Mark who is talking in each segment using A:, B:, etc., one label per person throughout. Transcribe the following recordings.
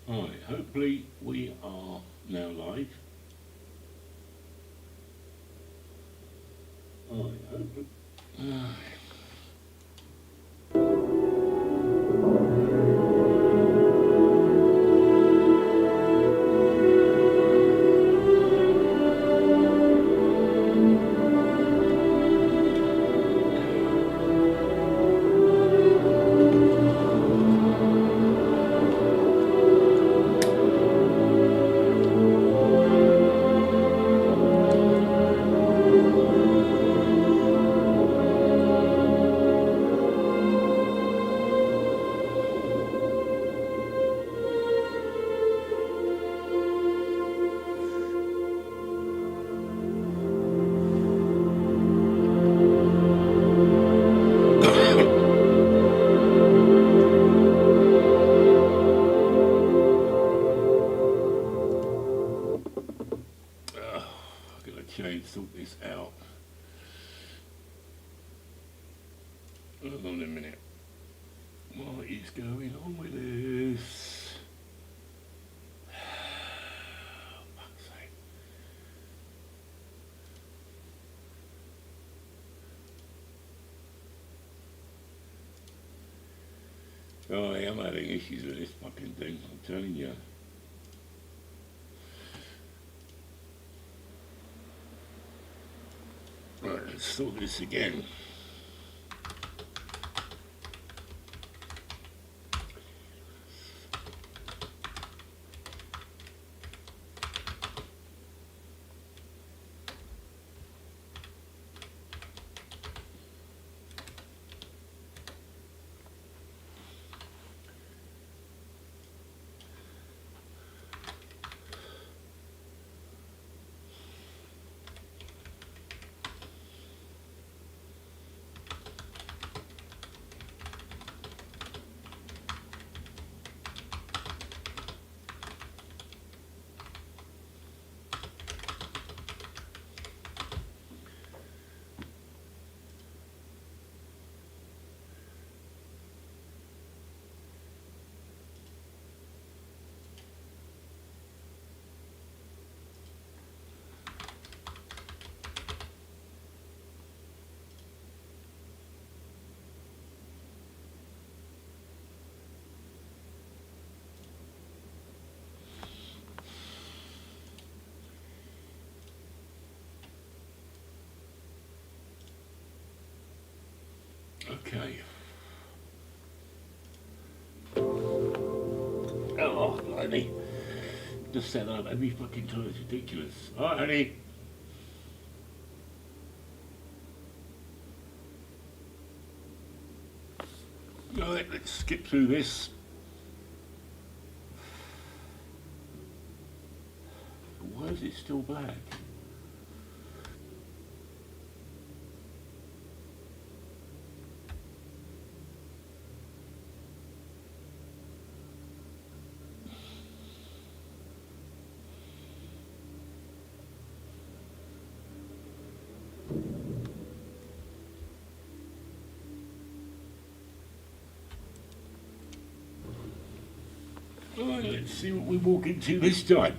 A: Alright, hopefully we are now live. Alright, hopefully. Sort this out. Hold on a minute. What is going on with this? Fuck's sake. Oh, I am having issues with this fucking thing, I'm telling you. Right, let's sort this again. Okay. Oh, honey. Just set up every fucking time, it's ridiculous. Alright, honey. Alright, let's skip through this. Why is it still black? Alright, let's see what we walk into this time.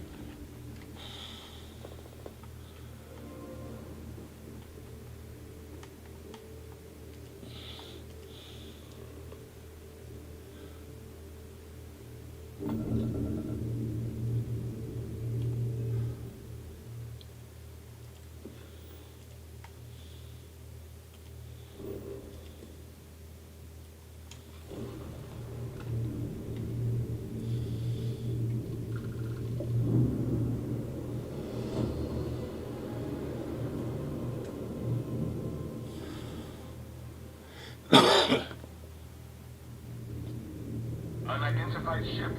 B: Unidentified ship.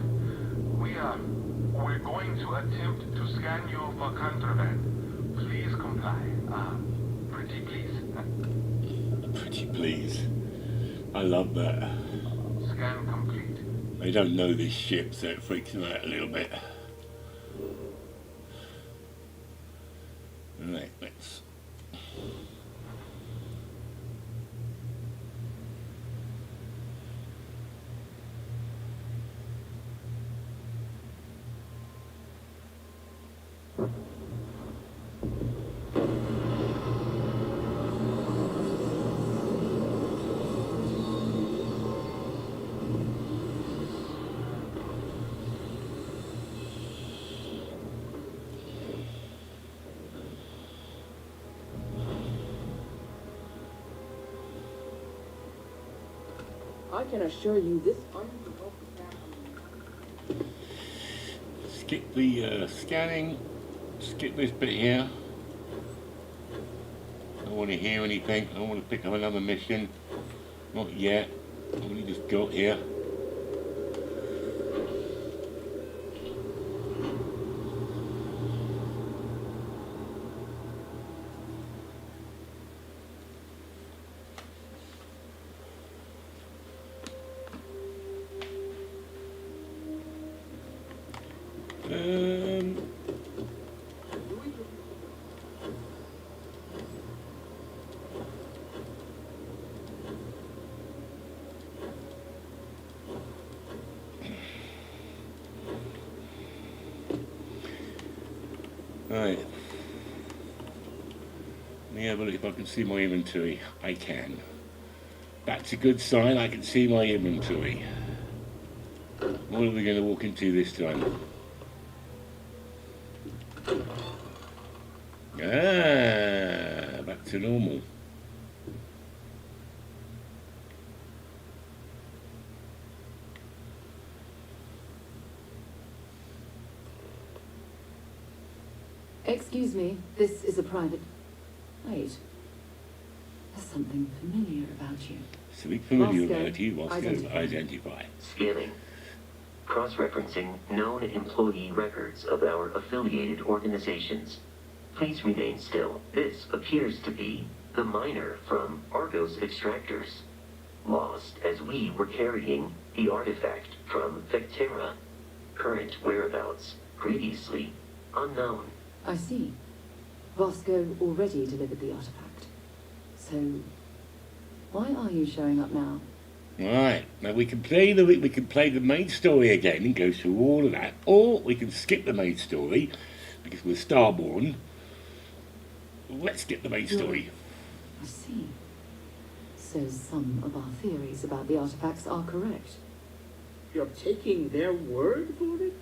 B: We're going to attempt to scan you for contraband. Please comply. Pretty please.
A: Pretty please. I love that.
B: Scan complete.
A: They don't know this ship, so it freaks them out a little bit. Right, let's...
C: I can assure you this unprovoked attack.
A: Skip the scanning. Skip this bit here. I don't want to hear anything. I don't want to pick up another mission. Not yet. I've only just got here. Right. Let me have a look if I can see my inventory. I can. That's a good sign. I can see my inventory. What are we going to walk into this time? Ah, back to normal.
D: Excuse me, this is a private... Wait. There's something familiar about you.
A: Something familiar
D: Moscow.
A: about you, Moscow.
D: Identify.
A: Identify.
E: Scanning. Cross-referencing known employee records of our affiliated organizations. Please remain still. This appears to be the miner from Argos Extractors. Lost as we were carrying the artifact from Vectera. Current whereabouts previously unknown.
D: I see. Bosco already delivered the artifact. So, why are you showing up now?
A: Right, now we can play the main story again and go through all of that, or we can skip the main story because we're Starborn. Let's skip the main story.
D: I see. So some of our theories about the artifacts are correct.
C: You're taking their word for it?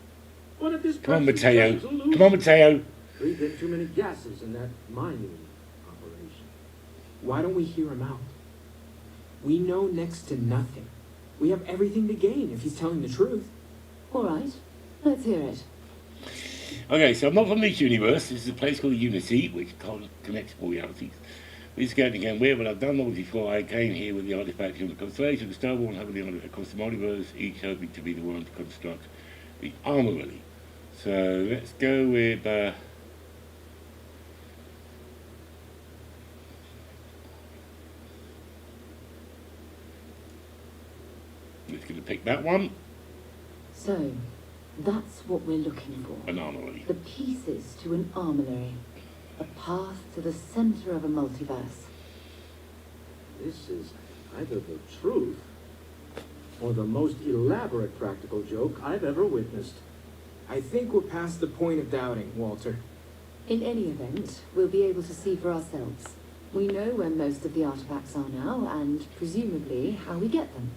C: What if this
A: Come on,
C: person's
A: Mateo.
C: just a loser?
A: Come on, Mateo.
C: Breathed in too many gases in that mining operation. Why don't we hear him out? We know next to nothing. We have everything to gain if he's telling the truth.
D: All right, let's hear it.
A: Okay, so I'm not from this universe. This is a place called Unity, which connects all realities. This is going again where, but I've done all before. I came here with the artifact from the constellation, the Starborn having the artifact across the multiverse, each hoping to be the one to construct the armory. So let's go with just going to pick that one,
D: So, that's what we're looking for.
A: an armory.
D: The pieces to an armory. A path to the center of a multiverse.
C: This is either the truth or the most elaborate practical joke I've ever witnessed. I think we're past the point of doubting, Walter.
D: In any event, we'll be able to see for ourselves. We know where most of the artifacts are now, and presumably how we get them.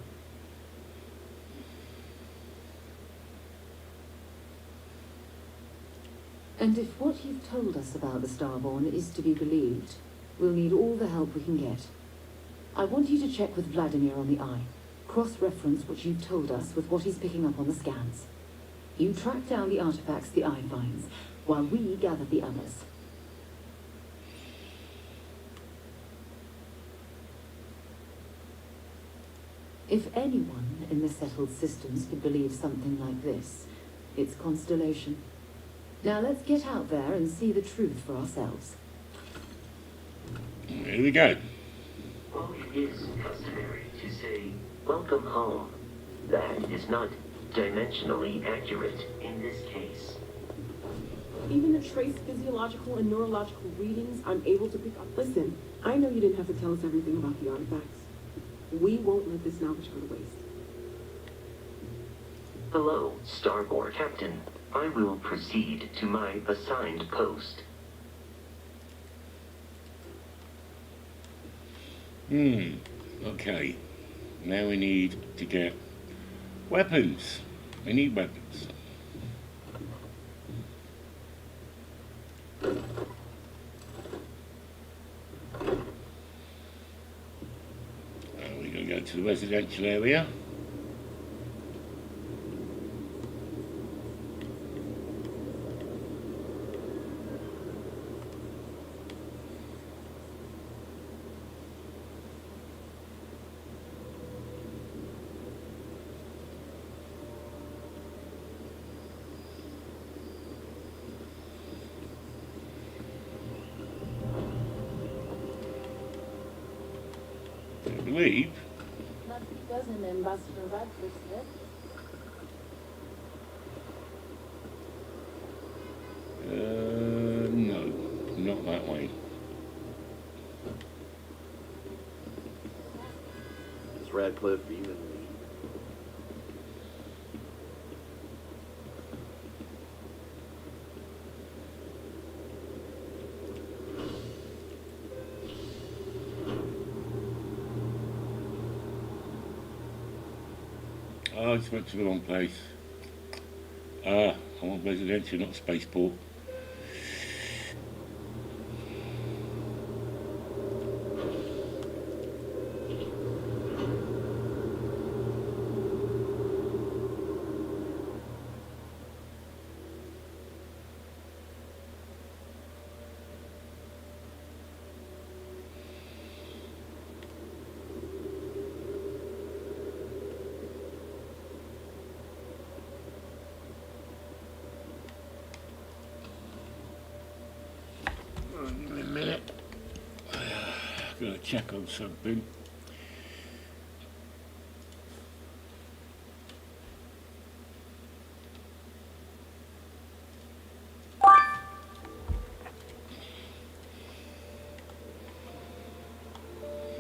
D: And if what you've told us about the Starborn is to be believed, we'll need all the help we can get. I want you to check with Vladimir on the Eye. Cross-reference what you've told us with what he's picking up on the scans. You track down the artifacts the Eye finds, while we gather the others. If anyone in the settled systems could believe something like this, it's Constellation. Now let's get out there and see the truth for ourselves.
A: Here we go.
E: While it is customary to say, welcome home, that is not dimensionally accurate in this case.
F: Even the trace physiological and neurological readings I'm able to pick up. Listen, I know you didn't have to tell us everything about the artifacts. We won't let this knowledge go to waste.
E: Hello, Starborn Captain. I will proceed to my assigned post.
A: Okay. Now we need to get weapons. We need weapons. We're going to go to the residential area. I believe.
G: Not because an Ambassador Radcliffe said.
A: No, not that way.
H: Does Radcliffe even lead?
A: Oh, I just went to the wrong place. I want residential, not spaceport. Give me a minute. Gotta check on something.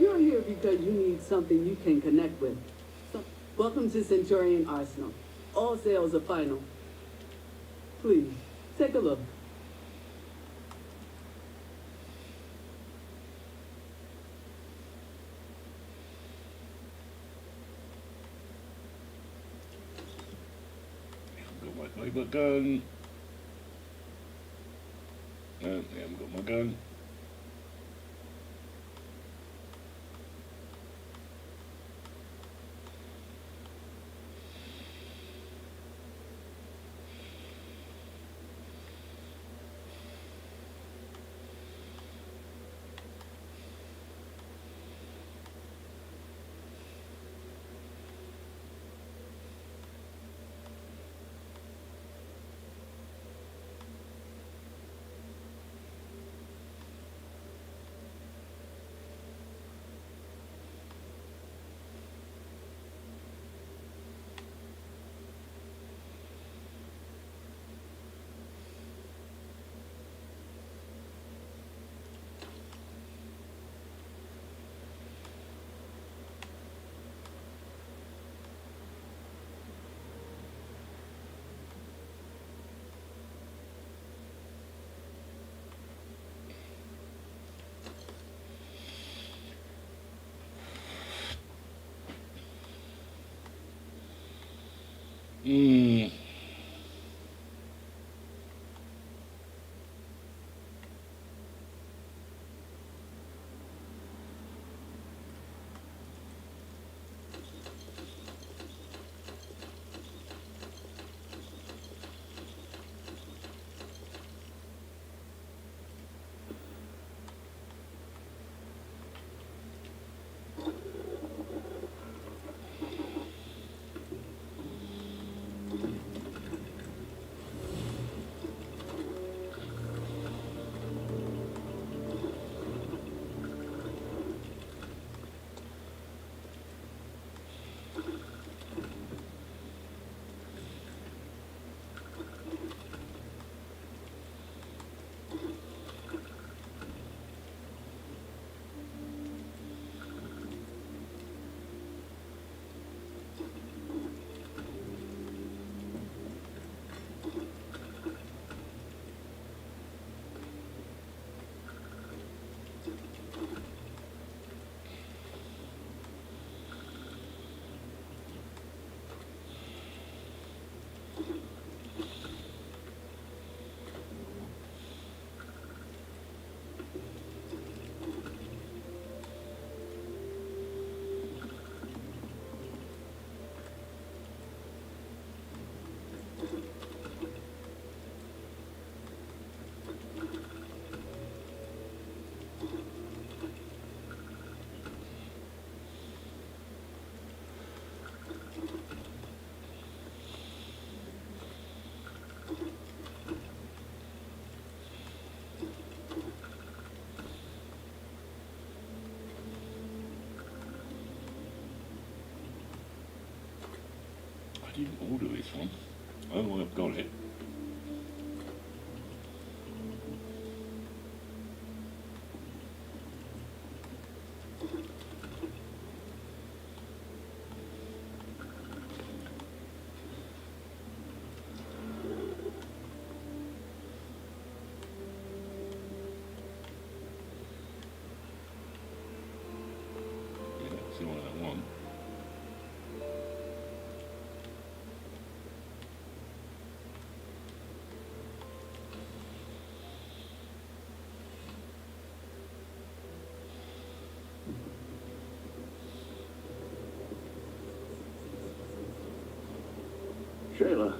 I: You're here because you need something you can connect with. Welcome to Centurion Arsenal. All sales are final. Please, take a look.
A: Got my playbook gun. No, I haven't got my gun. Hmm. I didn't order this one. Oh, I've got it. Yeah, that's the one I want.
H: Shayla.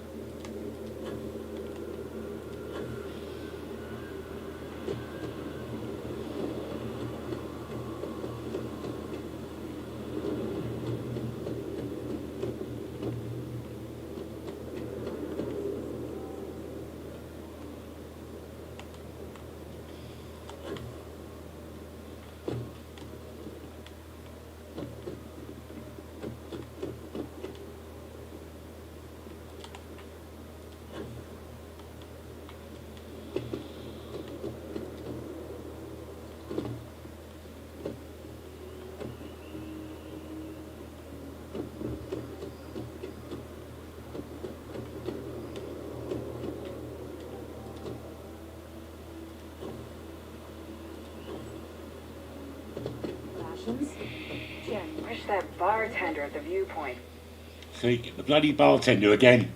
J: Jim, where's that bartender at the viewpoint?
A: See, the bloody bartender again.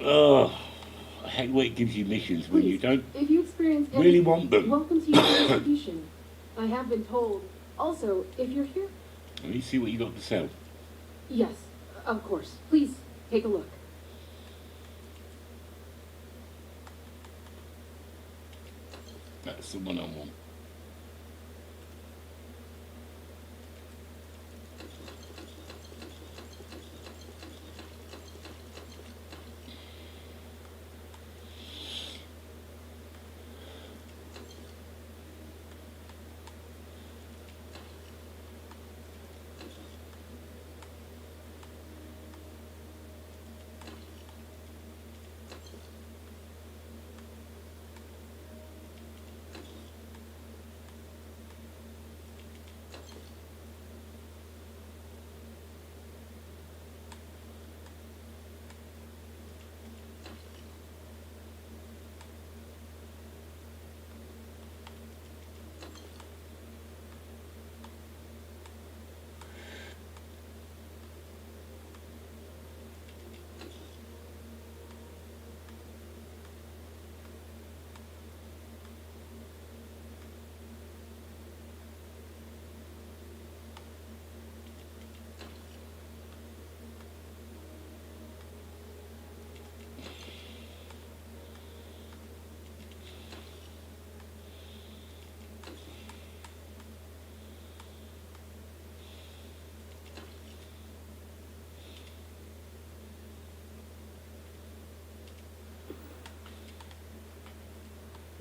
A: Oh, I hate when it gives you missions when you don't
F: If you experience any,
A: really want them.
F: welcome to your execution. I have been told. Also, if you're here,
A: Let me see what you got to sell.
F: yes, of course. Please take a look.
A: That's the one I want.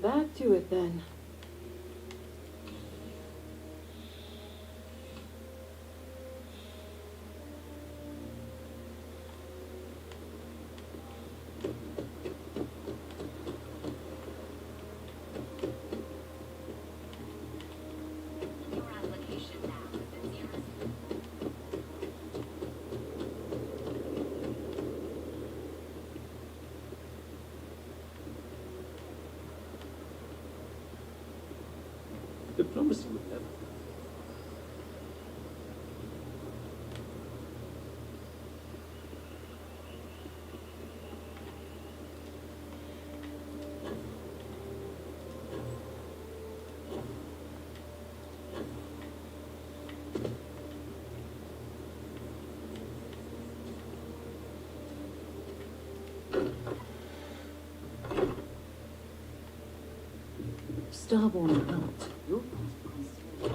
F: Back to it then.
C: Diplomacy would never.
D: Starborn or not, your path.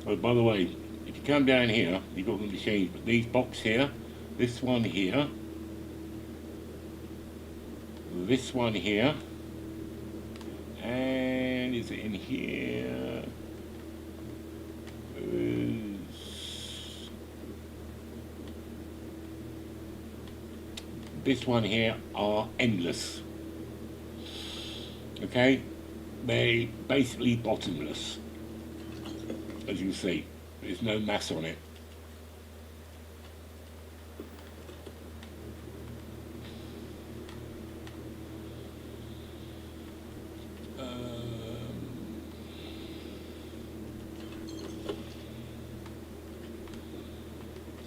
A: Oh, by the way, if you come down here, you've got the machines, but these box here, this one here, this one here, and is it in here? This one here are endless. Okay, they're basically bottomless, as you see. There's no mass on it.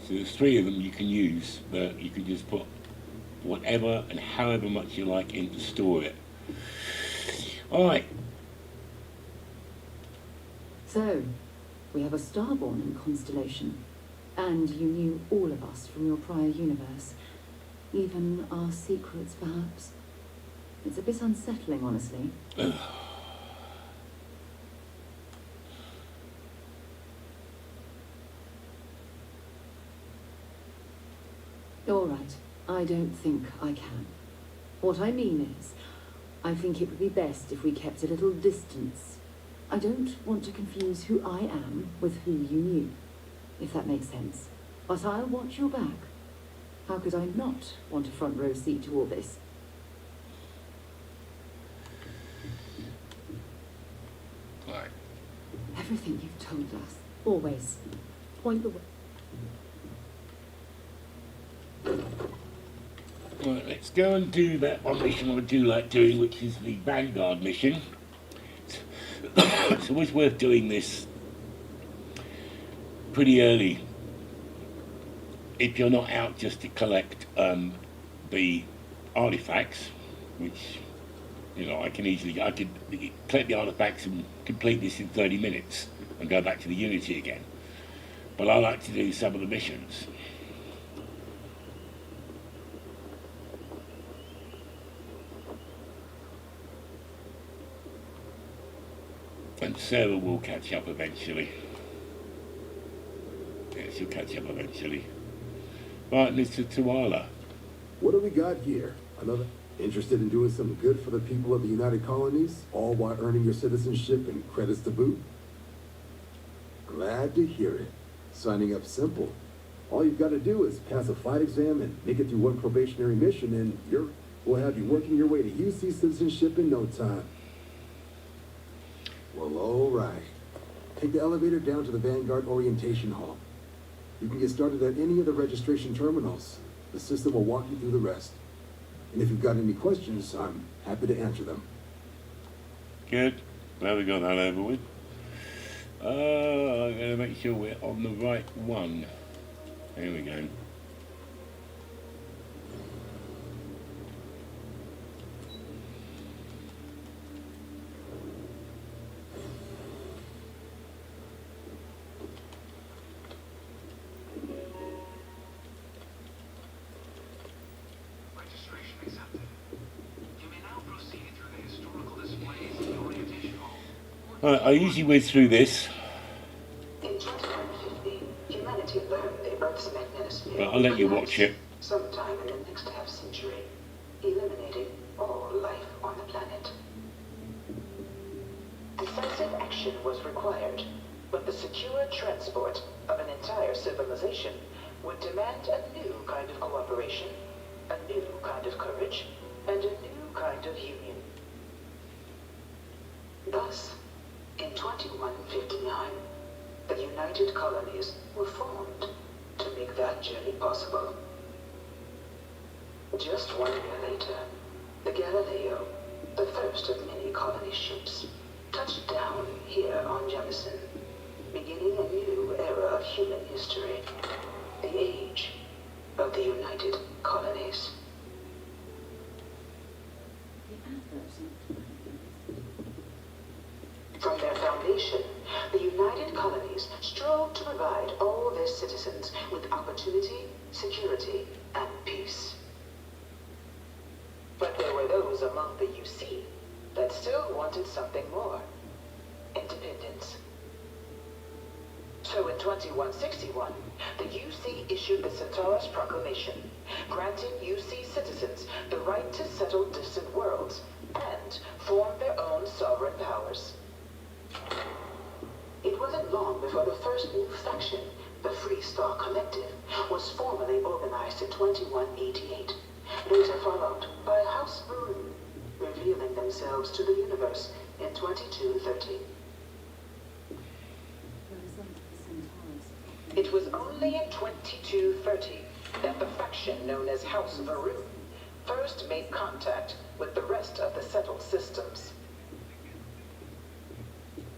A: So there's 3 of them you can use, but you can just put whatever and however much you like in to store it. Alright.
D: So, we have a starborn in Constellation, and you knew all of us from your prior universe. Even our secrets, perhaps. It's a bit unsettling, honestly. All right, I don't think I can. What I mean is, I think it would be best if we kept a little distance. I don't want to confuse who I am with who you knew, if that makes sense. But I'll watch your back. How could I not want a front row seat to all this?
A: Right.
D: Everything you've told us, always. Point the way.
A: Right, let's go and do that one mission I do like doing, which is the Vanguard mission. It's always worth doing this pretty early if you're not out just to collect the artifacts, which, you know, I could collect the artifacts and complete this in 30 minutes and go back to the Unity again. But I like to do some of the missions. And Sarah will catch up eventually. Yeah, she'll catch up eventually. Right, Mr. Tuala.
K: What do we got here? Another interested in doing some good for the people of the United Colonies, all while earning your citizenship and credits to boot? Glad to hear it. Signing up simple. All you've got to do is pass a flight exam and make it through one probationary mission, and we'll have you working your way to UC citizenship in no time. Well, all right. Take the elevator down to the Vanguard Orientation Hall. You can get started at any of the registration terminals. The system will walk you through the rest. And if you've got any questions, I'm happy to answer them.
A: Good. Glad we got that over with. I'm going to make sure we're on the right one. There we go. I usually whiz through this,
L: In 2050, humanity learned the Earth's magnetosphere.
A: but I'll let you watch it.
L: Sometime in the next half-century, eliminating all life on the planet. Decisive action was required, but the secure transport of an entire civilization would demand a new kind of cooperation, a new kind of courage, and a new kind of union. Thus, in 2159, the United Colonies were formed to make that journey possible. Just 1 year later, the Galileo, the first of many colony ships, touched down here on Jemison, beginning a new era of human history, the age of the United Colonies. From their foundation, the United Colonies strove to provide all their citizens with opportunity, security, and peace. But there were those among the UC that still wanted something more: independence. So in 2161, the UC issued the Centaurus Proclamation, granting UC citizens the right to settle distant worlds and form their own sovereign powers. It wasn't long before the first new faction, the Free Star Collective, was formally organized in 2188, later followed by House Maroon, revealing themselves to the universe in 2230. It was only in 2230 that the faction known as House Varoon first made contact with the rest of the settled systems.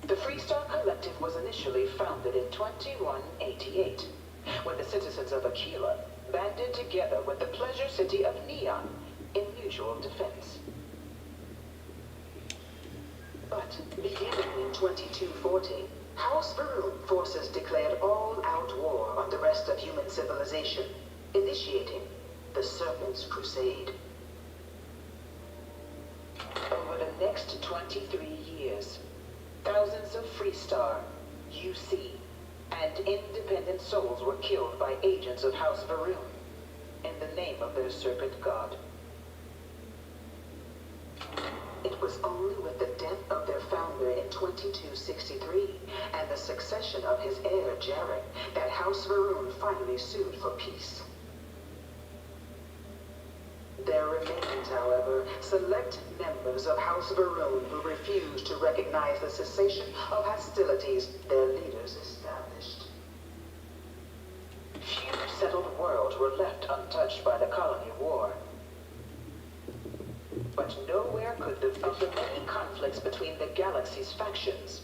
L: The Freestar Collective was initially founded in 2188, when the citizens of Aquila banded together with the pleasure city of Neon in mutual defense. But beginning in 2240, House Varoon forces declared all-out war on the rest of human civilization, initiating the Serpent's Crusade. Over the next 23 years, thousands of Freestar, UC, and independent souls were killed by agents of House Varoon in the name of their serpent god. It was only with the death of their founder in 2263 and the succession of his heir, Jarrett, that House Varoon finally sued for peace. There remained, however, select members of House Varoon who refused to recognize the cessation of hostilities their leaders established. Few settled worlds were left untouched by the colony war. But nowhere could of the many conflicts between the galaxy's factions,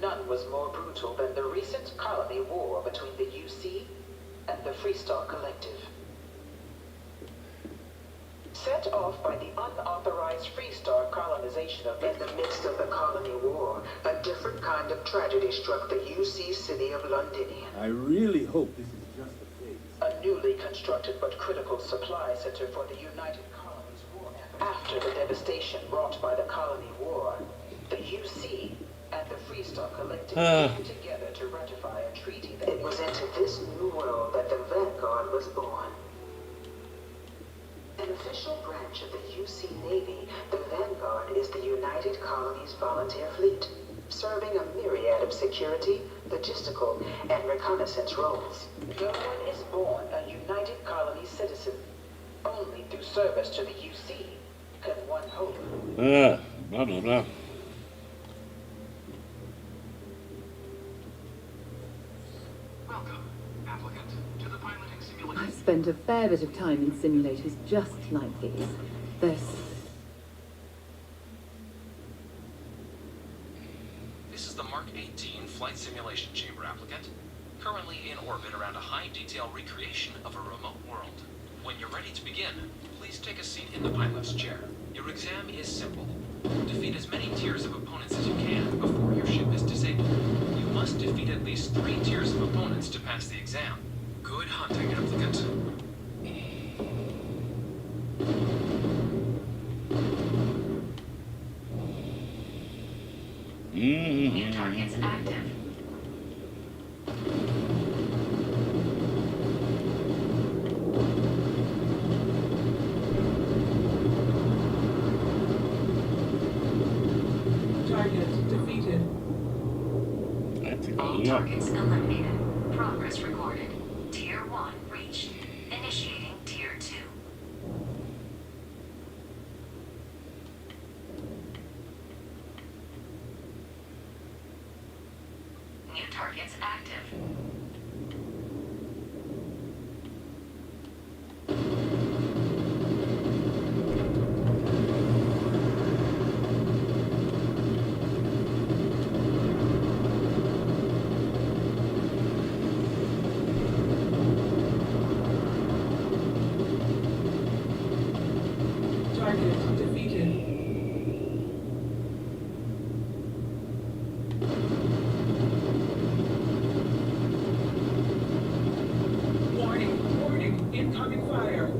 L: none was more brutal than the recent colony war between the UC and the Freestar Collective. Set off by the unauthorized Freestar colonization of in the midst of the colony war, a different kind of tragedy struck the UC city of Londinium.
K: I really hope this is just a phase.
L: A newly constructed but critical supply center for the United Colonies war effort. After the devastation wrought by the colony war, the UC and the Freestar Collective came together to ratify a treaty that... It was into this new world that the Vanguard was born. An official branch of the UC Navy, the Vanguard is the United Colonies Volunteer Fleet, serving a myriad of security, logistical, and reconnaissance roles. No one is born a United Colonies citizen. Only through service to the UC can one hope.
A: Blah, blah, blah.
B: Welcome, applicant, to the piloting simulation.
D: I've spent a fair bit of time in simulators just like these. This.
M: This is the Mark 18 Flight Simulation Chamber applicant, currently in orbit around a high-detail recreation of a remote world. When you're ready to begin, please take a seat in the pilot's chair. Your exam is simple. Defeat as many tiers of opponents as you can before your ship is disabled. You must defeat at least 3 tiers of opponents to pass the exam. Good hunting, applicant.
E: New targets active.
F: Target defeated.
E: All targets eliminated. Progress recorded. Tier 1 reached. Initiating Tier 2. New targets active.
F: Target defeated. Warning, incoming fire.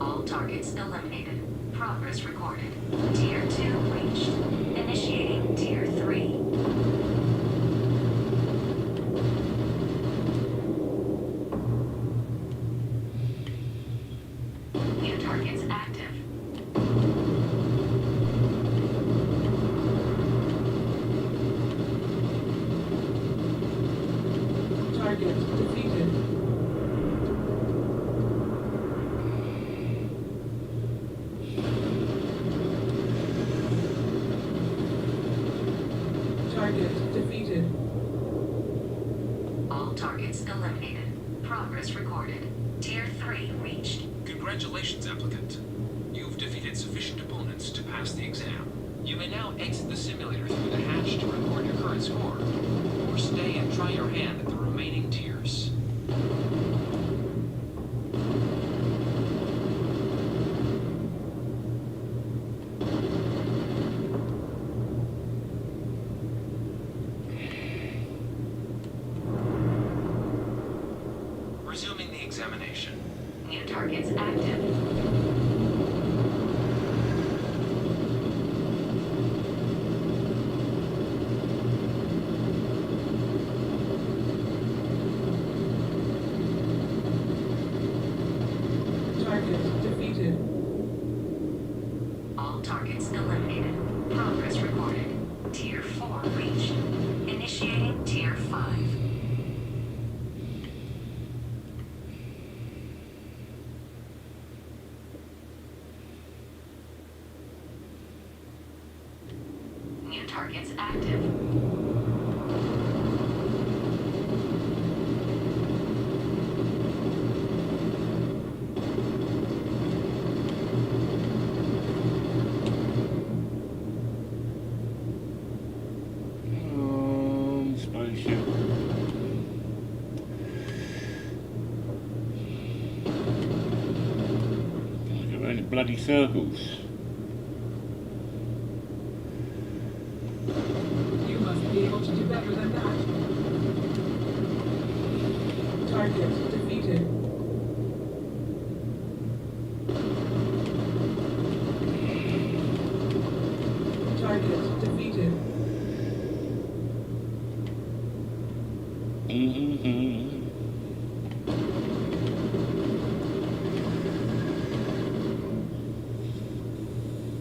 E: All targets eliminated. Progress recorded. Tier 2 reached. Initiating Tier 3.
N: Target defeated.
O: All targets eliminated. Progress recorded. Tier 3 reached.
M: Congratulations, applicant. You've defeated sufficient opponents to pass the exam. You may now exit the simulator through the hatch to record your current score, or stay and try your hand at the remaining tiers. Resuming the examination.
O: New targets active.
N: Target defeated.
O: All targets eliminated. Progress recorded. Tier 4 reached. Initiating Tier 5. New targets active.
A: Spaceship. Go around in bloody circles.
N: You must be able to do better than that. Target defeated. Target defeated.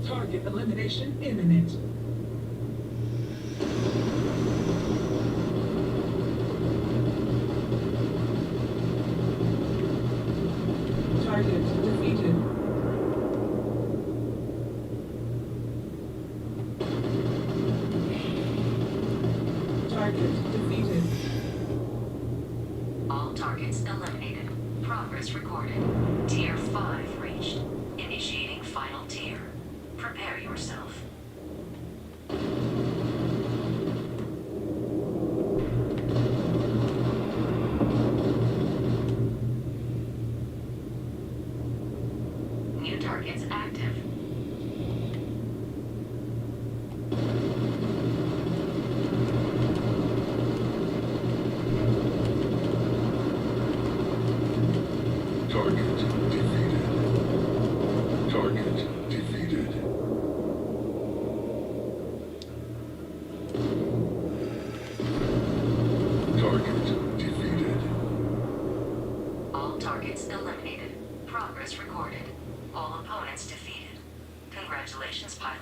N: Target elimination imminent. Target defeated. Target defeated.
O: All targets eliminated. Progress recorded. Tier 5 reached. Initiating final tier. Prepare yourself. New targets active.
B: Target defeated. Target defeated. Target defeated.
O: All targets eliminated. Progress recorded. All opponents defeated. Congratulations, pilot.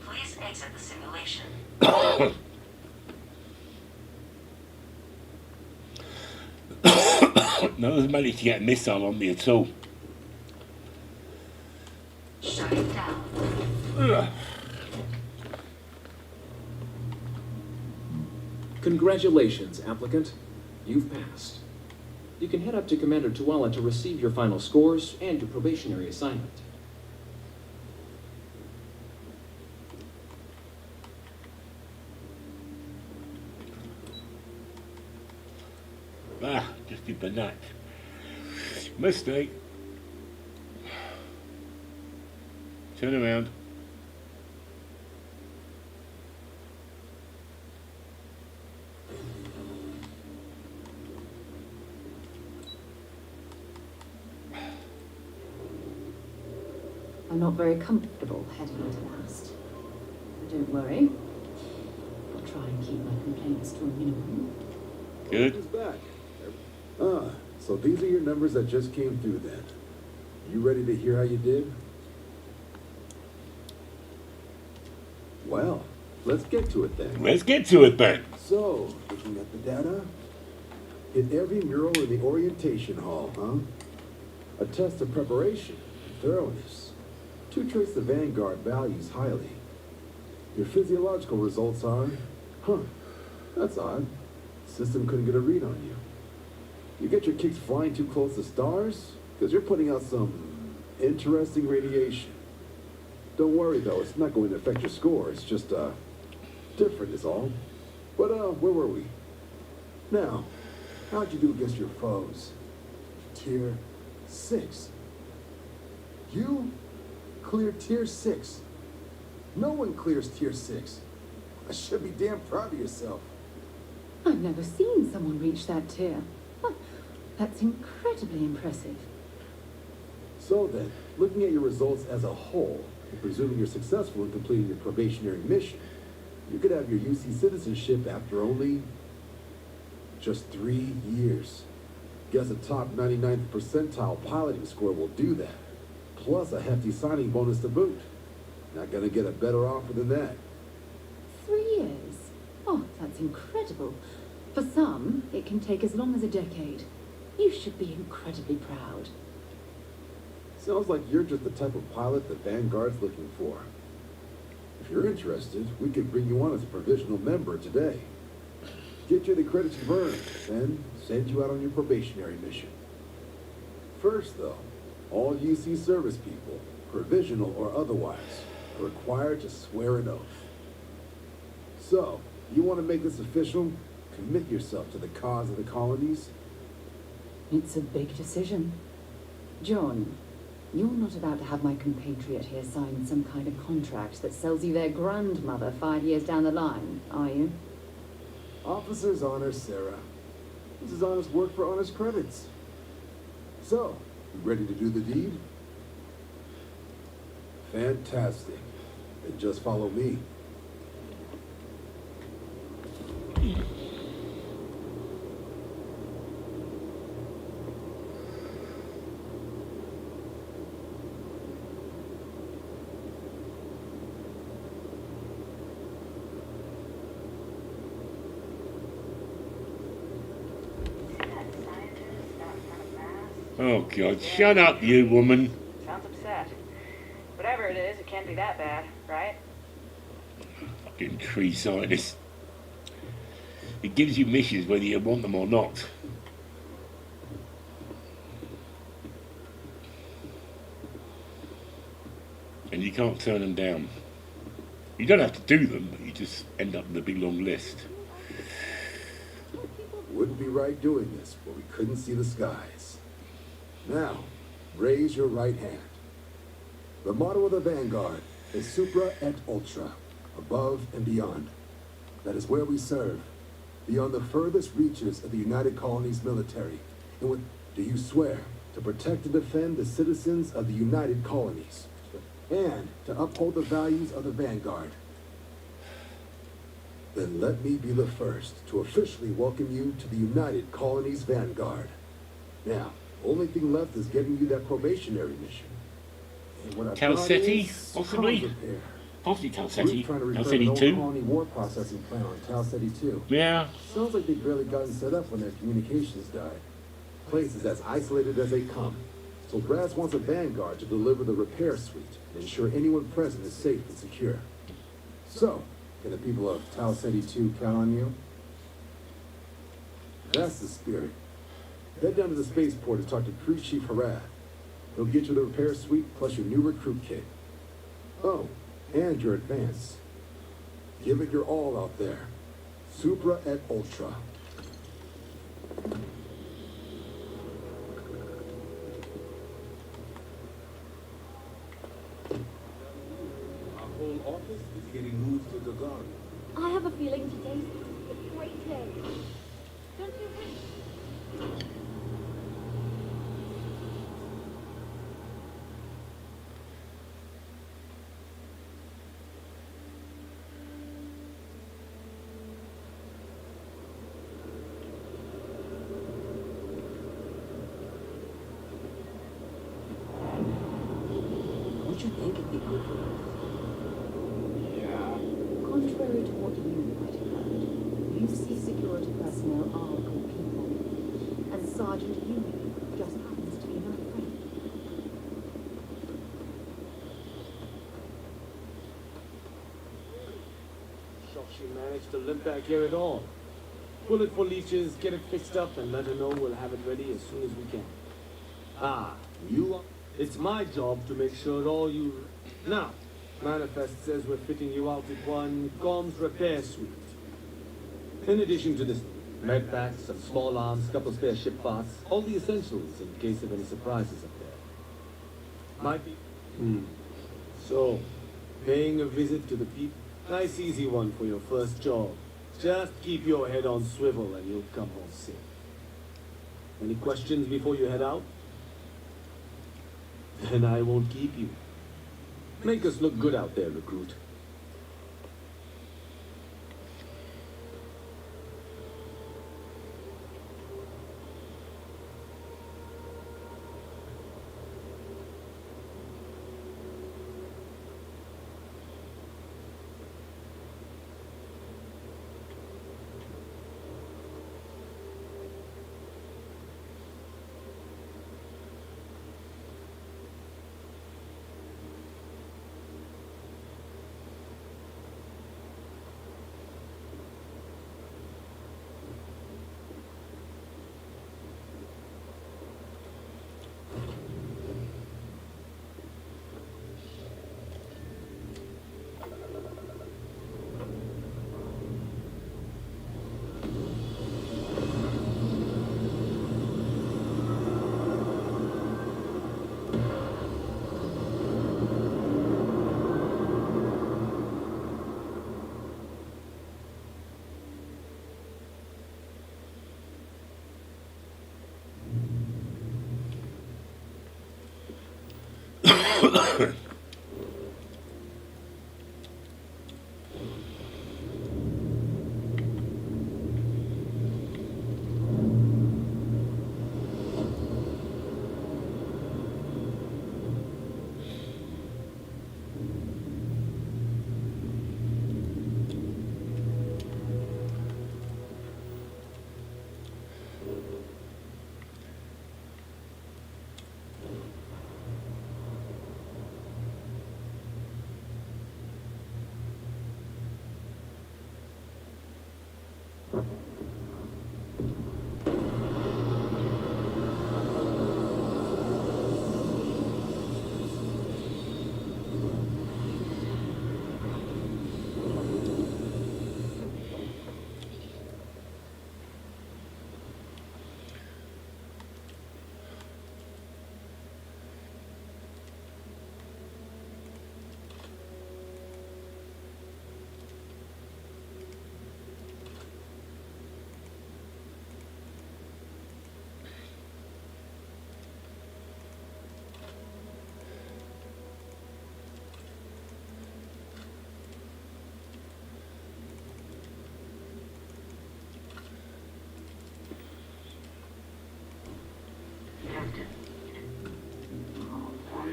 O: Please exit the simulation.
A: None of them managed to get a missile on me at all.
O: Shutting down.
A: Ugh.
P: Congratulations, applicant. You've passed. You can head up to Commander Tuala to receive your final scores and your probationary assignment.
A: Ah, just did the nut. Mistake. Turn around.
D: I'm not very comfortable heading into last. But don't worry. I'll try and keep my complaints to a minimum.
A: Good.
K: Who's back? Ah, so these are your numbers that just came through then. You ready to hear how you did? Well, let's get to it then.
A: Let's get to it then.
K: So, looking at the data, hit every mural in the orientation hall, huh? A test of preparation and thoroughness. 2 traits the Vanguard values highly. Your physiological results are Huh. That's odd. System couldn't get a read on you. You get your kicks flying too close to stars? Because you're putting out some interesting radiation. Don't worry, though. It's not going to affect your score. It's just, different is all. But, where were we? Now, how'd you do against your foes? Tier 6. You cleared Tier 6. No one clears Tier 6. I should be damn proud of yourself.
D: I've never seen someone reach that tier. Huh, that's incredibly impressive.
K: So then, looking at your results as a whole, and presuming you're successful in completing your probationary mission, you could have your UC citizenship after only just 3 years. Guess a top 99th percentile piloting score will do that. Plus a hefty signing bonus to boot. Not gonna get a better offer than that.
D: 3 years? Oh, that's incredible. For some, it can take as long as a decade. You should be incredibly proud.
K: Sounds like you're just the type of pilot the Vanguard's looking for. If you're interested, we could bring you on as a provisional member today. Get you the credits you've earned, then send you out on your probationary mission. First, though, all UC service people, provisional or otherwise, are required to swear an oath. So, you want to make this official? Commit yourself to the cause of the colonies?
D: It's a big decision. John, you're not about to have my compatriot here sign some kind of contract that sells you their grandmother 5 years down the line, are you?
K: Officer's honor, Sarah. This is honest work for honest credits. So, you ready to do the deed? Fantastic. Then just follow me.
A: Oh, God, shut up, you woman.
J: Sounds upset. Whatever it is, it can't be that bad, right?
A: Fucking tree scientist. It gives you missions whether you want them or not. And you can't turn them down. You don't have to do them, but you just end up with a big long list.
K: Wouldn't be right doing this, but we couldn't see the skies. Now, raise your right hand. The motto of the Vanguard is Supra et Ultra, above and beyond. That is where we serve, beyond the furthest reaches of the United Colonies military. And with, do you swear to protect and defend the citizens of the United Colonies, and to uphold the values of the Vanguard? Then let me be the first to officially welcome you to the United Colonies Vanguard. Now, only thing left is getting you that probationary mission. And what I've got
A: Talsetti,
K: is
A: possibly?
K: comms repair.
A: Possibly Talsetti.
K: We're trying to repair an
A: Talsetti
K: old
A: 2.
K: colony war processing plant on Talsetti 2.
A: Yeah.
K: Sounds like they've barely gotten set up when their communications died. Place is as isolated as they come. So Brass wants a Vanguard to deliver the repair suite and ensure anyone present is safe and secure. So, can the people of Talsetti 2 count on you? That's the spirit. Head down to the spaceport and talk to Crew Chief Harad. He'll get you the repair suite plus your new recruit kit. Oh, and your advance. Give it your all out there. Supra et Ultra.
C: Our whole office is getting moved to Gagarin.
G: I have a feeling today's going to be a great day. Don't you think?
D: What you think of the outlook? Contrary to what you might have heard, UC security personnel are good people. And Sergeant Huey just happens to be my friend.
C: shocked she managed to live back here at all. Bullet for leeches, get it fixed up, and let her know we'll have it ready as soon as we can. Ah, it's my job to make sure all you... Now, Manifest says we're fitting you out with one comms repair suite. In addition to this, med packs, some small arms, couple spare ship parts, all the essentials in case of any surprises up there. Might be... So, paying a visit to the people? Nice easy one for your first job. Just keep your head on swivel and you'll come home safe. Any questions before you head out? Then I won't keep you. Make us look good out there, recruit.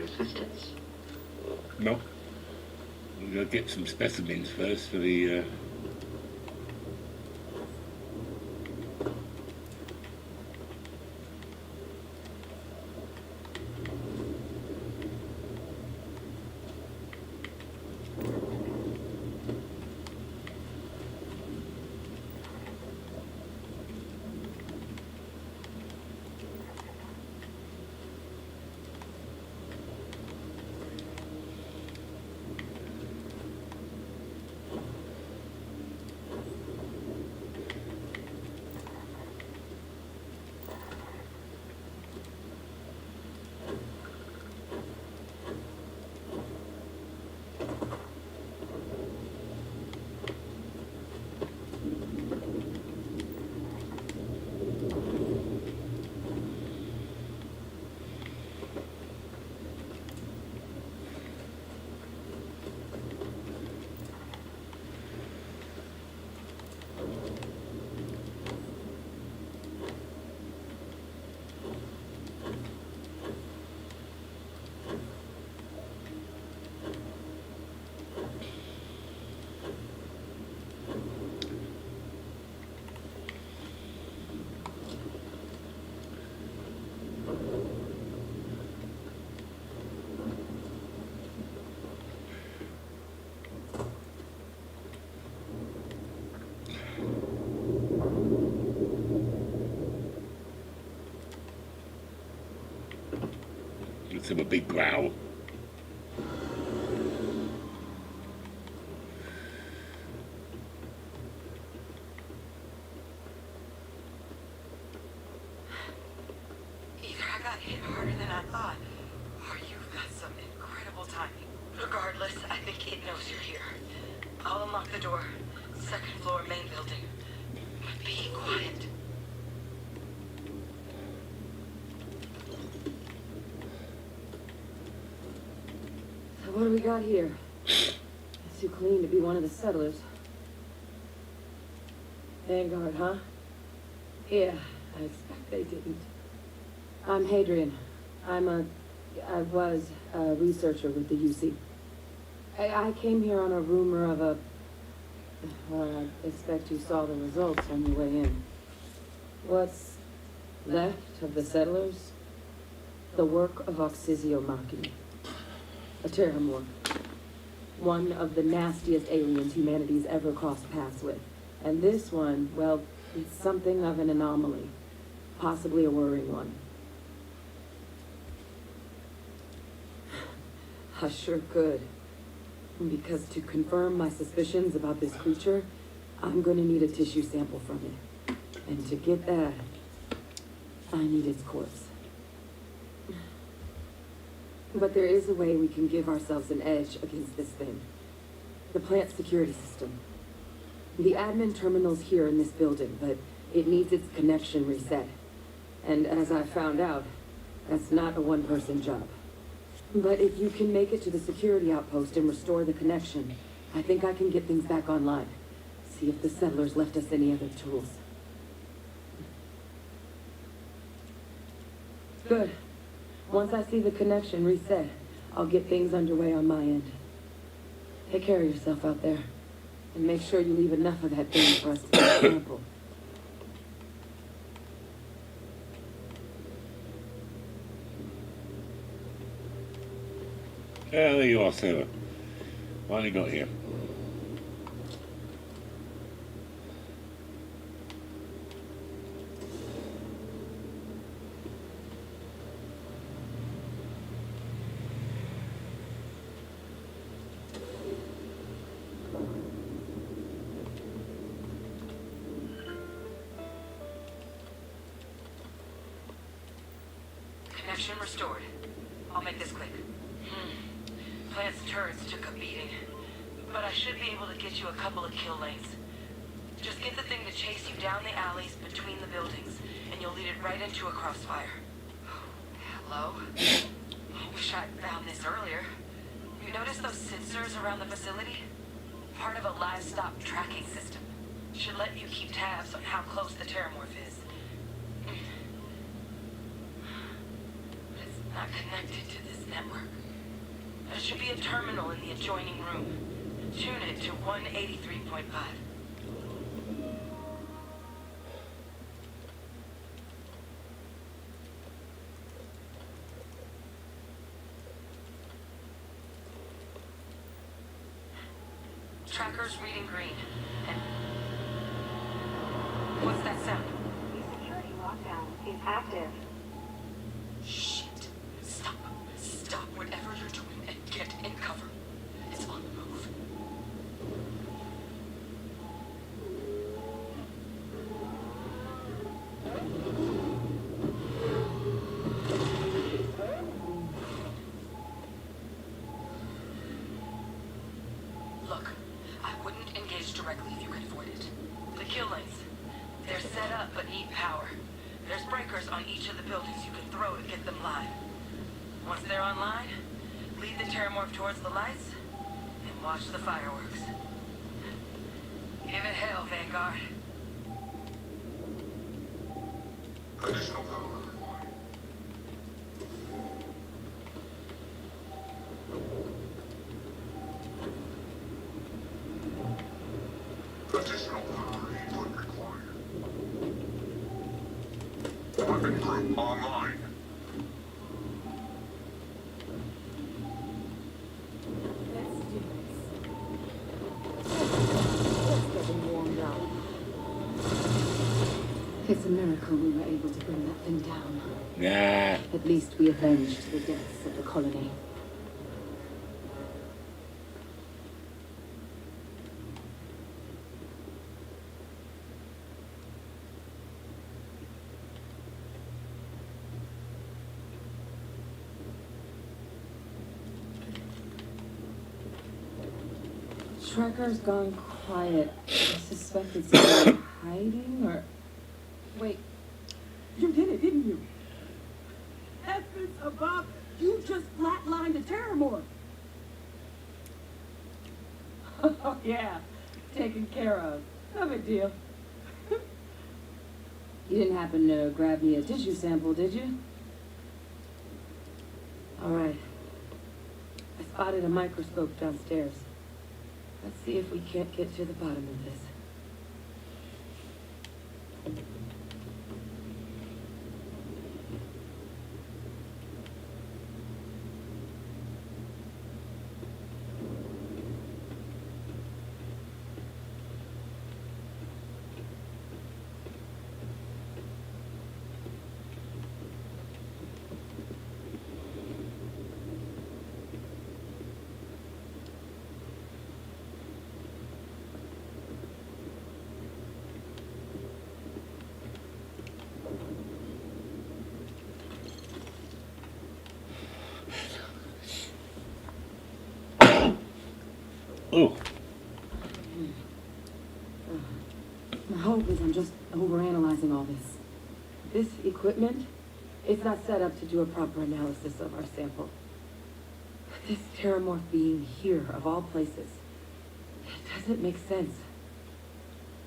E: Assistance.
A: No. We're going to get some specimens first for the... lets him a big growl.
Q: Either I got hit harder than I thought, or you've got some incredible timing. Regardless, I think it knows you're here. I'll unlock the door. Second floor, main building. But be quiet.
R: So what do we got here? It's too clean to be one of the settlers. Vanguard, huh? Yeah, I expect they didn't. I'm Hadrian. I was a researcher with the UC. I came here on a rumor of a... Well, I expect you saw the results on your way in. What's left of the settlers? The work of Oxysio Machina. A terramorph. One of the nastiest aliens humanity's ever crossed paths with. And this one, well, it's something of an anomaly. Possibly a worrying one. I sure could. Because to confirm my suspicions about this creature, I'm going to need a tissue sample from it. And to get that, I need its corpse. But there is a way we can give ourselves an edge against this thing. The plant security system. The admin terminal's here in this building, but it needs its connection reset. And as I found out, that's not a one-person job. But if you can make it to the security outpost and restore the connection, I think I can get things back online. See if the settlers left us any other tools. Good. Once I see the connection reset, I'll get things underway on my end. Take care of yourself out there. And make sure you leave enough of that thing for us to get a sample.
A: Yeah, there you are, Sarah. Finally got here.
Q: Connection restored. I'll make this quick. Plant's turrets took a beating, but I should be able to get you a couple of kill lanes. Just get the thing to chase you down the alleys between the buildings, and you'll lead it right into a crossfire. Hello? I wish I'd found this earlier. You notice those sensors around the facility? Part of a livestock tracking system. Should let you keep tabs on how close the terramorph is. But it's not connected to this network. There should be a terminal in the adjoining room. Tune it to 183.5. Tracker's reading green. And what's that sound?
J: The security lockdown is active.
Q: Shit. Stop. Stop whatever you're doing and get in cover. It's on the move. Look, I wouldn't engage directly if you could avoid it. The kill lanes. They're set up but need power. There's breakers on each of the buildings you can throw to get them live. Once they're online, lead the terramorph towards the lights and watch the fireworks. Give it hell, Vanguard.
B: Additional power required. Additional power input required. Weapon group online.
R: Just getting warmed up.
D: It's a miracle we were able to bring that thing down.
A: Nah.
D: At least we avenged the deaths of the colony. Trekker's gone quiet. I suspect it's either hiding or...
F: Wait, you did it, didn't you? Heavens above, you just flatlined a terramorph.
R: Oh, yeah. Taken care of. No big deal. You didn't happen to grab me a tissue sample, did you? All right. I spotted a microscope downstairs. Let's see if we can't get to the bottom of this.
A: Oh.
R: My hope is I'm just overanalyzing all this. This equipment, it's not set up to do a proper analysis of our sample. This terramorph being here, of all places, it doesn't make sense.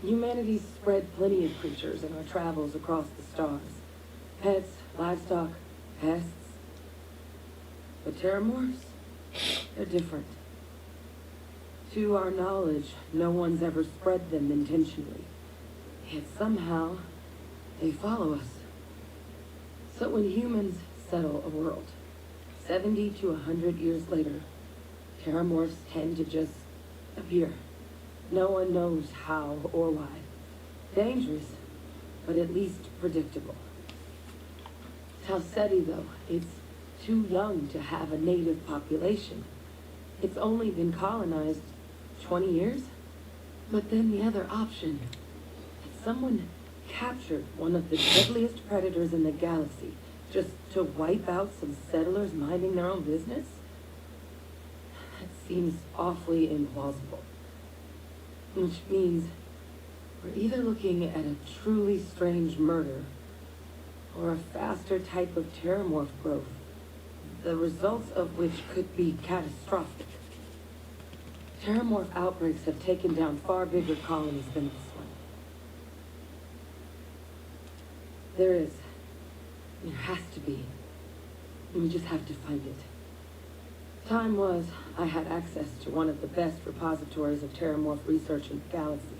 R: Humanity's spread plenty of creatures in our travels across the stars. Pets, livestock, pests. But terramorphs, they're different. To our knowledge, no one's ever spread them intentionally. Yet somehow, they follow us. So when humans settle a world, 70 to 100 years later, terramorphs tend to just appear. No one knows how or why. Dangerous, but at least predictable. Talseti, though, it's too young to have a native population. It's only been colonized 20 years? But then the other option, that someone captured one of the deadliest predators in the galaxy just to wipe out some settlers minding their own business? That seems awfully implausible. Which means we're either looking at a truly strange murder or a faster type of terramorph growth, the results of which could be catastrophic. Terramorph outbreaks have taken down far bigger colonies than this one. There has to be. We just have to find it. Time was, I had access to one of the best repositories of terramorph research in the galaxy.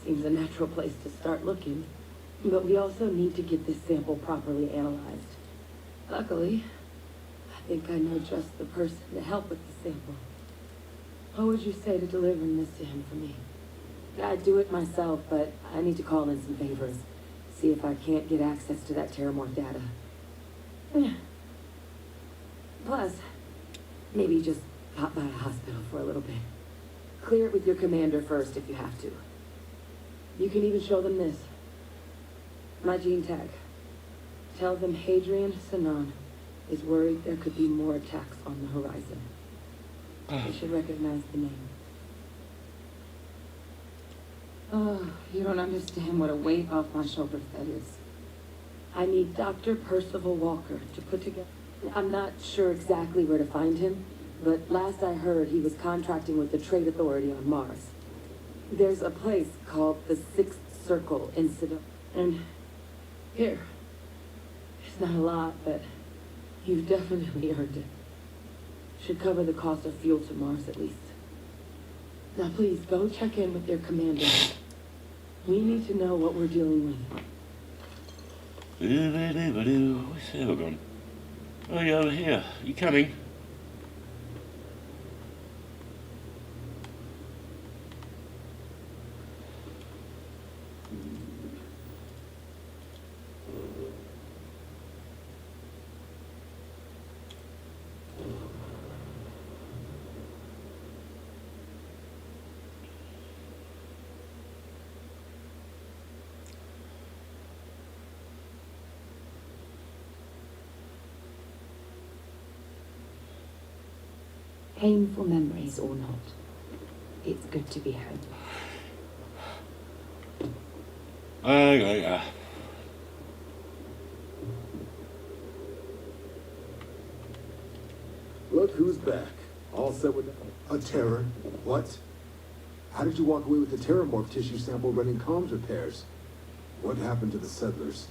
R: Seems a natural place to start looking, but we also need to get this sample properly analyzed. Luckily, I think I know just the person to help with the sample. What would you say to delivering this to him for me? I'd do it myself, but I need to call in some favors. See if I can't get access to that terramorph data. Plus, maybe just pop by a hospital for a little bit. Clear it with your commander first if you have to. You can even show them this. My gene tag. Tell them Hadrian Sanan is worried there could be more attacks on the horizon. They should recognize the name. Oh, you don't understand what a weight off my shoulders that is. I need Dr. Percival Walker to put together... I'm not sure exactly where to find him, but last I heard he was contracting with the Trade Authority on Mars. There's a place called the Sixth Circle in Sedona. And here, it's not a lot, but you've definitely earned it. Should cover the cost of fuel to Mars at least. Now please, go check in with their commander. We need to know what we're dealing with.
A: Where's Sarah gone? Oh, you're over here. You coming?
D: Painful memories or not, it's good to be home.
A: Yeah.
K: Look who's back. All set with a terror. What? How did you walk away with the terramorph tissue sample running comms repairs? What happened to the settlers?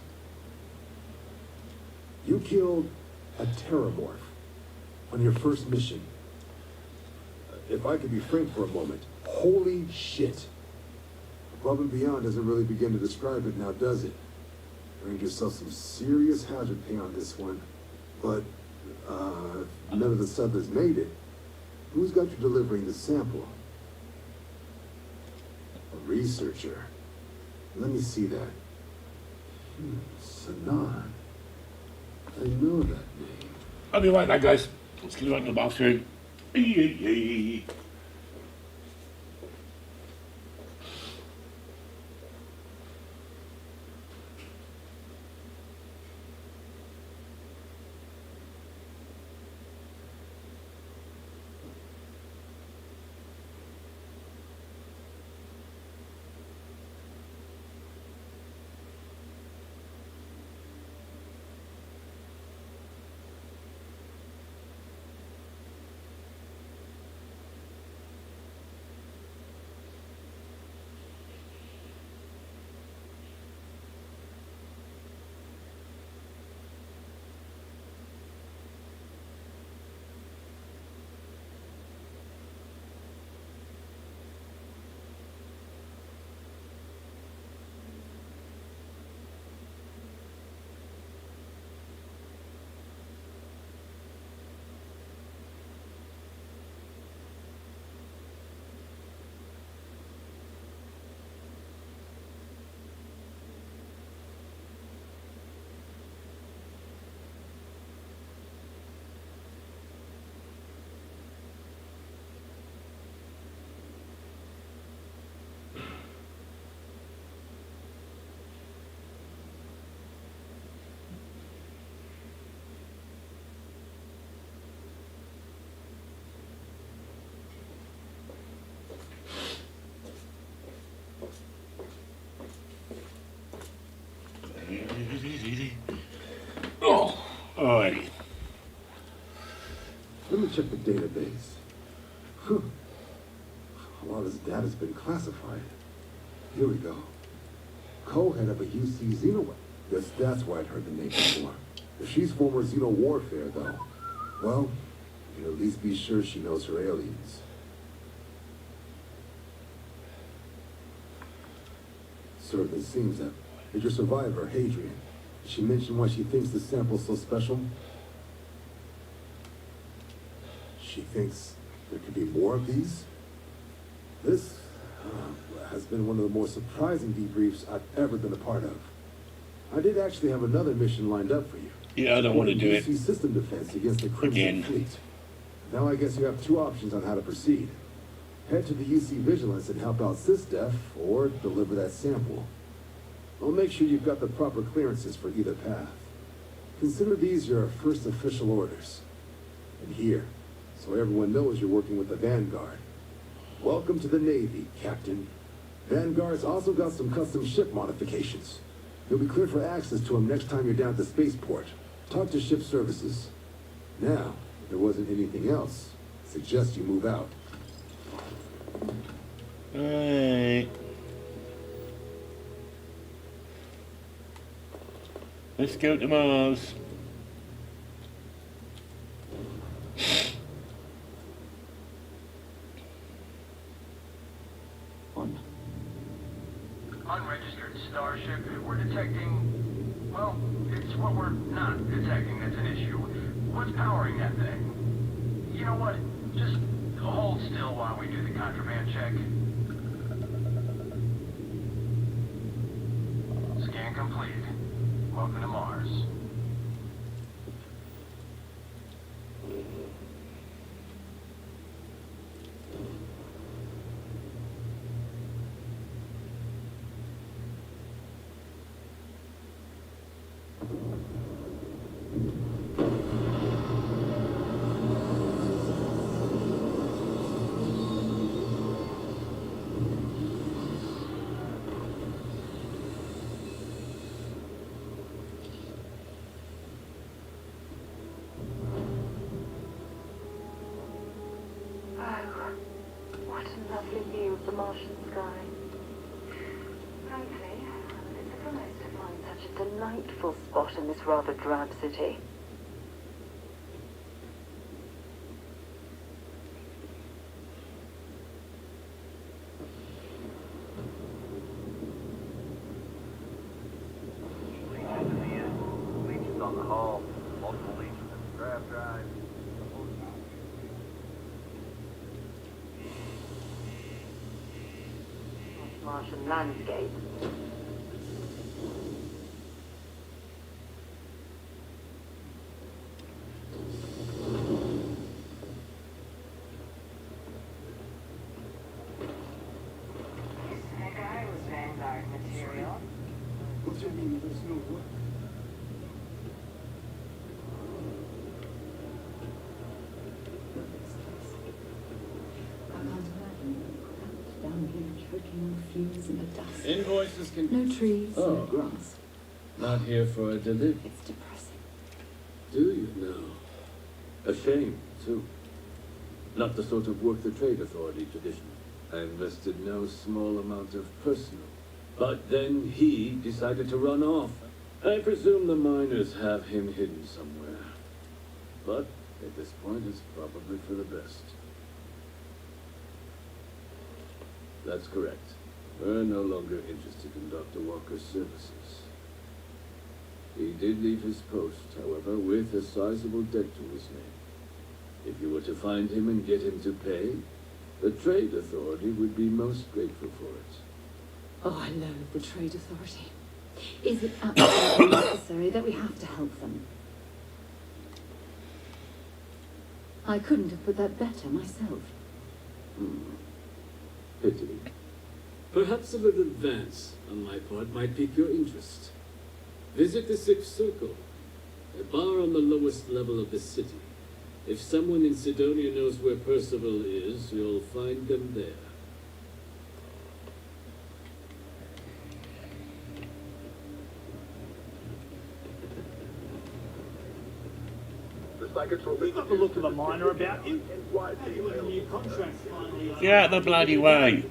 K: You killed a terramorph on your first mission. If I could be frank for a moment, holy shit. Above and beyond doesn't really begin to describe it now, does it? Earned yourself some serious hazard pay on this one. But, none of the settlers made it. Who's got you delivering the sample? A researcher. Let me see that. Sanan. I know that name.
A: I'll be right back, guys. Let's get right in the bathroom. Oh, alrighty.
K: Let me check the database. Whew. A lot of this data's been classified. Here we go. Co-head of a UC Xenoweb. Guess that's why I'd heard the name before. If she's former Xeno warfare, though, well, you can at least be sure she knows her aliens. Certainly seems that way. Did your survivor, Hadrian, did she mention why she thinks the sample's so special? She thinks there could be more of these? This has been one of the more surprising debriefs I've ever been a part of. I did actually have another mission lined up for you.
A: Yeah, I don't want to do it.
K: System defense against the Crimson
A: Again.
K: Fleet. Now I guess you have two options on how to proceed. Head to the UC Vigilance and help out SysDef, or deliver that sample. I'll make sure you've got the proper clearances for either path. Consider these your first official orders. And here, so everyone knows you're working with the Vanguard. Welcome to the Navy, Captain. Vanguard's also got some custom ship modifications. You'll be cleared for access to them next time you're down at the spaceport. Talk to ship services. Now, if there wasn't anything else, I suggest you move out.
A: Alright. Let's go to Mars.
B: Unregistered starship, we're detecting, well, it's what we're not detecting that's an issue. What's powering that thing? You know what? Just hold still while we do the contraband check. Scan complete. Welcome to Mars.
O: lovely view of the Martian sky. Frankly, I'm a bit surprised to find such a delightful spot in this rather drab city.
H: Leeches on the hull, multiple leeches in the draft drive.
O: Martian landscape.
J: That guy was Vanguard material.
C: What do you mean there's no work?
D: I can't imagine down here choking on fumes and the dust.
S: Invoices can...
D: No trees, no
S: Oh.
D: grass.
S: Not here for a delivery.
D: It's depressing.
T: Do you now? A shame, too. Not the sort of work the Trade Authority tradition. I invested no small amount of personal. But then he decided to run off. I presume the miners have him hidden somewhere. But at this point, it's probably for the best. That's correct. We're no longer interested in Dr. Walker's services. He did leave his post, however, with a sizable debt to his name. If you were to find him and get him to pay, the Trade Authority would be most grateful for it.
D: Oh, I loathe the Trade Authority. Is it absolutely necessary that we have to help them? I couldn't have put that better myself.
T: Pity.
U: Perhaps a little advance on my part might pique your interest. Visit the Sixth Circle, a bar on the lowest level of the city. If someone in Sidonia knows where Percival is, you'll find them there.
C: You got the look of a miner about you. How you looking your contract finally?
A: Get out the bloody way.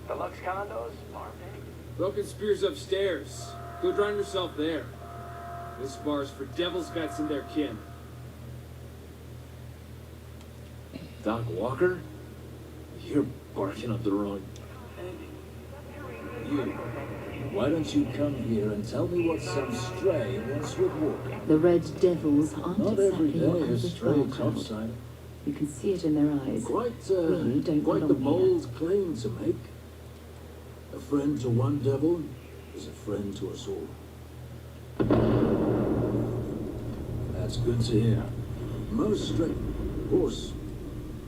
B: Deluxe condos, farm day.
U: Broken Spear's upstairs. Go drown yourself there. This bar's for devil's guts and their kin.
T: Doc Walker? You're barking up the wrong... You. Why don't you come here and tell me what some stray wants with Walker?
D: The Red Devils aren't
T: Not every
D: exactly
T: day
D: your
T: is
D: average
T: stray
D: wildcard.
T: topside.
D: You can see it in their eyes.
T: Quite
D: We don't
T: the
D: belong here.
T: bold claim to make. A friend to one devil is a friend to us all. That's good to hear. Most stray... Of course,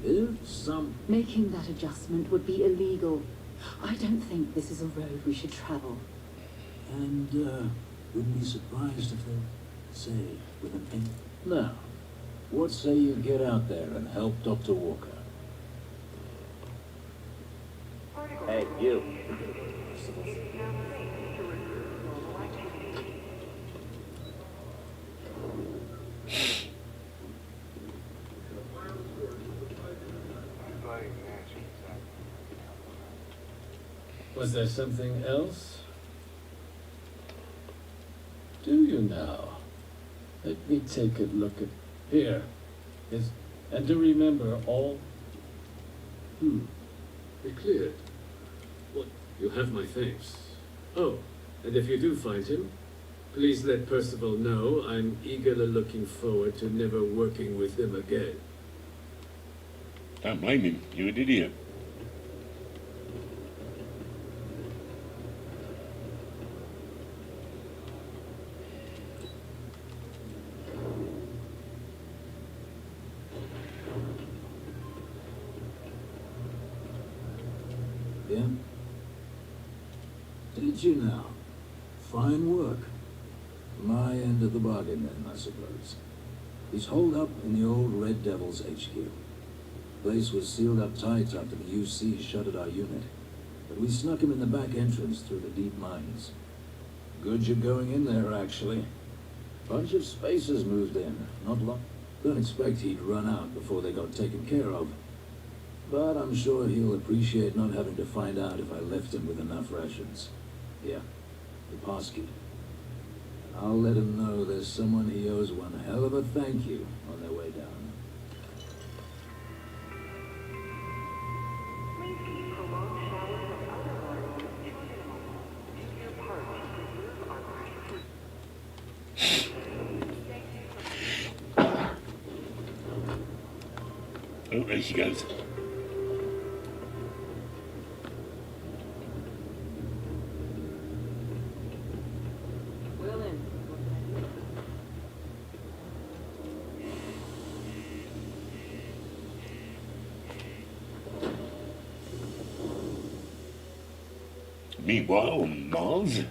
T: if some...
D: Making that adjustment would be illegal. I don't think this is a road we should travel.
T: And, wouldn't be surprised if they say with an ink. Now, what say you get out there and help Dr. Walker? Hey, you.
S: Was there something else? Do you now? Let me take a look at... Here. And to remember all...
U: Be cleared. What? You have my thanks. Oh, and if you do find him, please let Percival know I'm eagerly looking forward to never working with him again.
A: Don't blame him. You're an idiot.
T: Yeah? Did you now? Fine work. My end of the bargain then, I suppose. He's holed up in the old Red Devil's HQ. Place was sealed up tight after the UC shuttered our unit. But we snuck him in the back entrance through the deep mines. Good you're going in there, actually.
I: Bunch of spacers moved in, not long. Don't expect he'd run out before they got taken care of. But I'm sure he'll appreciate not having to find out if I left him with enough rations. Yeah, the passkey. I'll let him know there's someone he owes one hell of a thank you on their way down.
A: Oh, there she goes. Meanwhile, on Mars.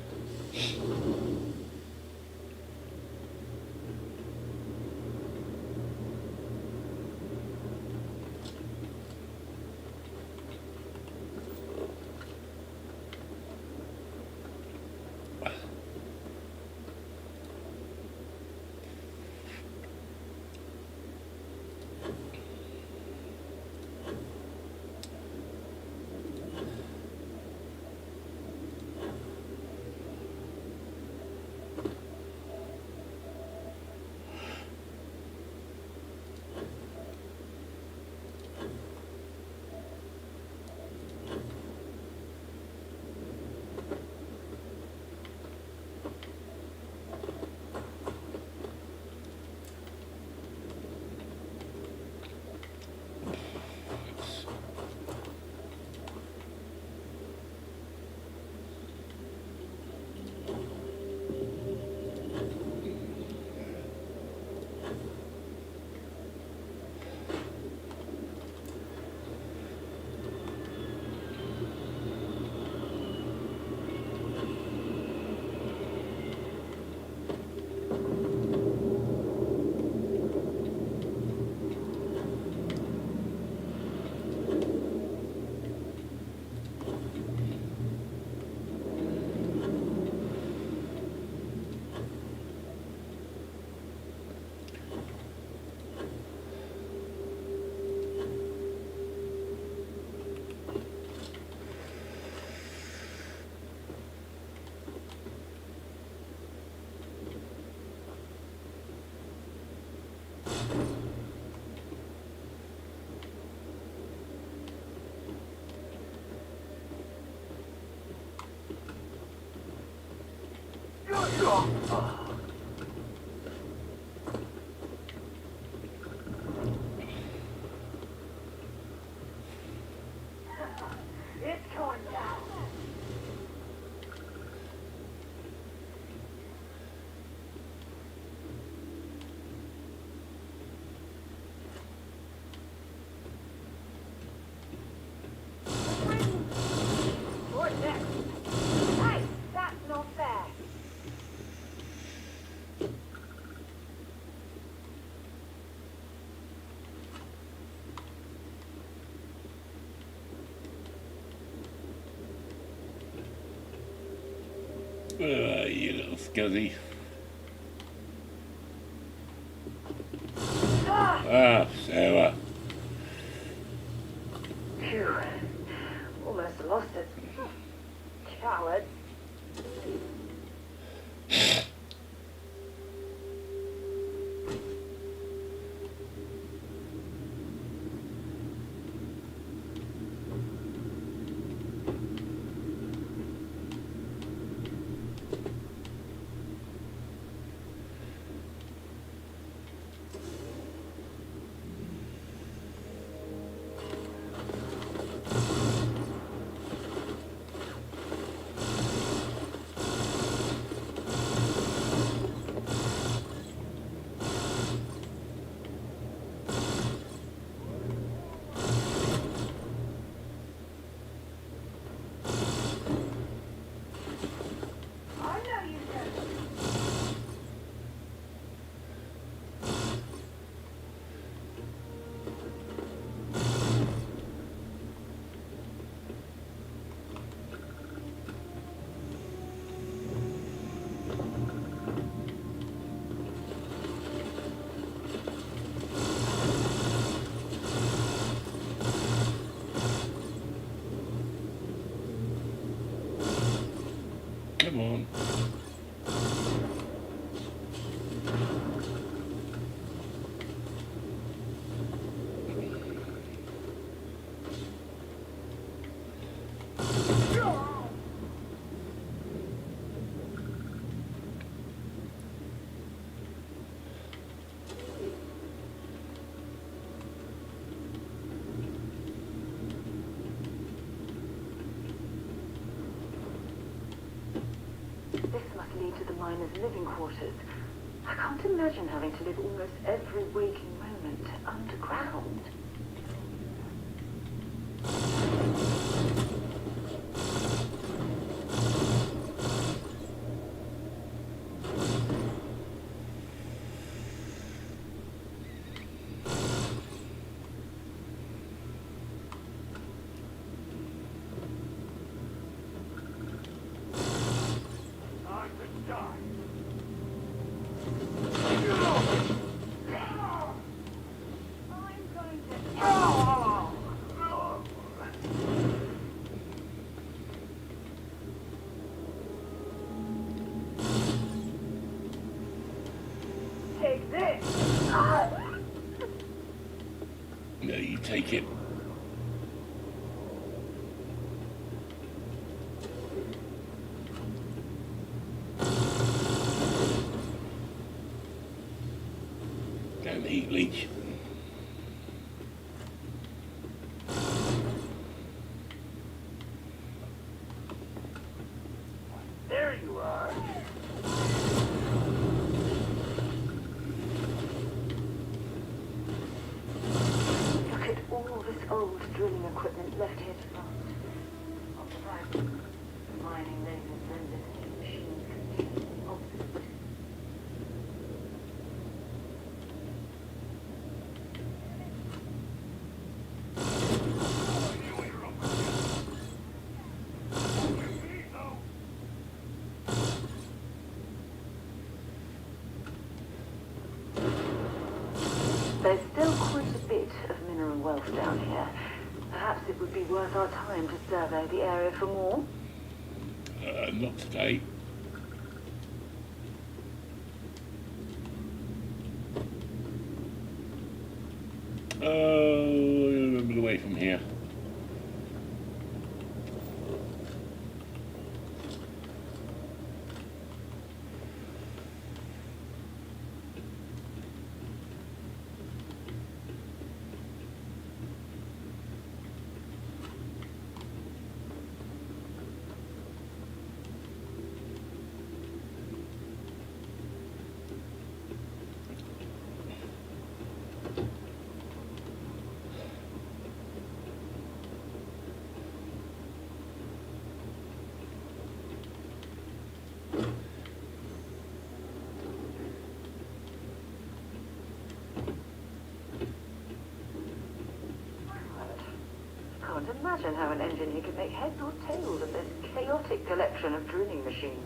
G: It's going down. What's next? Hey, that's not fair.
A: You little scuzzy. Ah, Sarah.
G: Phew. Almost lost it. Coward.
J: into the miners' living quarters. I can't imagine having to live almost every waking moment underground. Take this!
A: No, you take it. Damn heat leech.
B: There you are.
J: Look at all this old drilling equipment left here to rot. Observe. Mining lasers rendered into machines completely obsolete. There's still quite a bit of mineral wealth down here. Perhaps it would be worth our time to survey the area for more.
A: Not today. A little bit away from here.
J: Can't imagine how an engineer could make heads or tails of this chaotic collection of drilling machinery.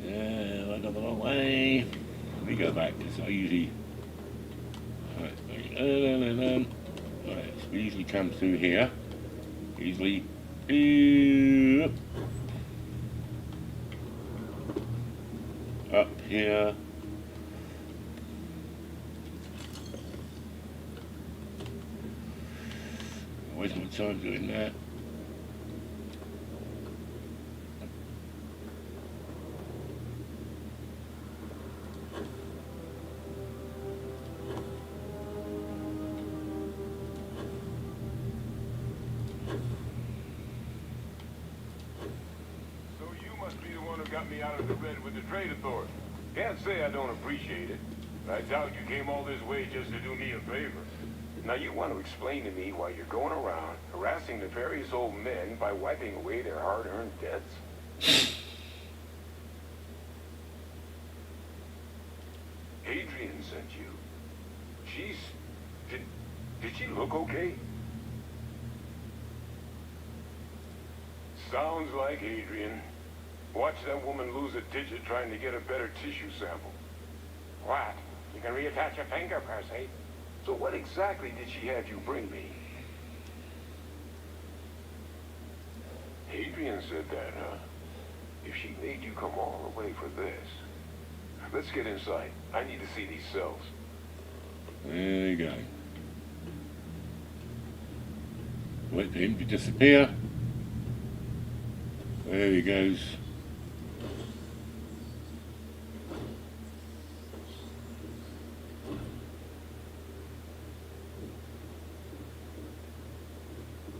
A: I got the wrong way. Let me go back because I usually. Alright, alright, so we usually come through here. Usually. Up here. I waste my time doing that.
L: Got me out of the red with the trade authority. Can't say I don't appreciate it. I doubt you came all this way just to do me a favor. Now you want to explain to me why you're going around harassing nefarious old men by wiping away their hard-earned debts? Adrian sent you. Did she look okay? Sounds like Adrian. Watch that woman lose a digit trying to get a better tissue sample. What? You can reattach your finger, Percy. So what exactly did she have you bring me? Adrian said that, huh? If she made you come all the way for this. Let's get inside. I need to see these cells.
A: There you go. Wait for him to disappear. There he goes.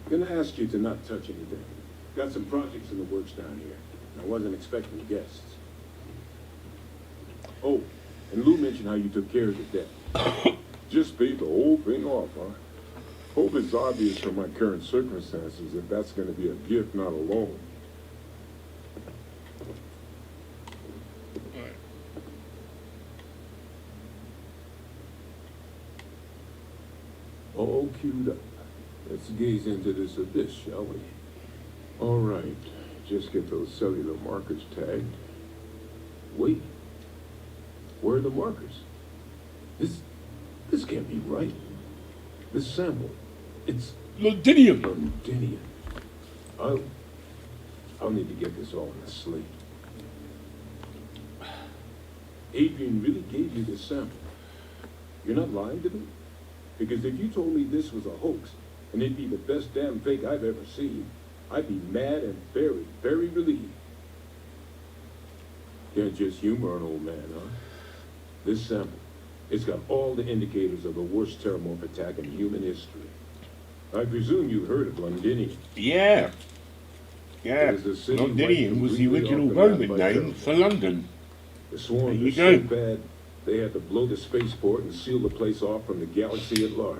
L: Gonna ask you to not touch anything. Got some projects in the works down here. I wasn't expecting guests. Oh, and Lou mentioned how you took care of the debt.
M: Just paid the whole thing off, huh? Hope it's obvious from my current circumstances that that's going to be a gift, not a loan. All queued up. Let's gaze into this abyss, shall we? All right. Just get those cellular markers tagged. Wait. Where are the markers? This can't be right. This sample, it's
A: Londinium.
L: Londinium. I'll need to get this all on a slate. Adrian really gave you this sample. You're not lying to me? Because if you told me this was a hoax, and it'd be the best damn fake I've ever seen, I'd be mad and very, very relieved. Can't just humor an old man, huh? This sample, it's got all the indicators of the worst terramorph attack in human history. I presume you've heard of Londinium.
A: Yeah. Yeah. Londinium was the original Roman name for London.
L: The swarm
A: There
L: was
A: you
L: so
A: go.
L: bad, they had to blow the spaceport and seal the place off from the galaxy at large.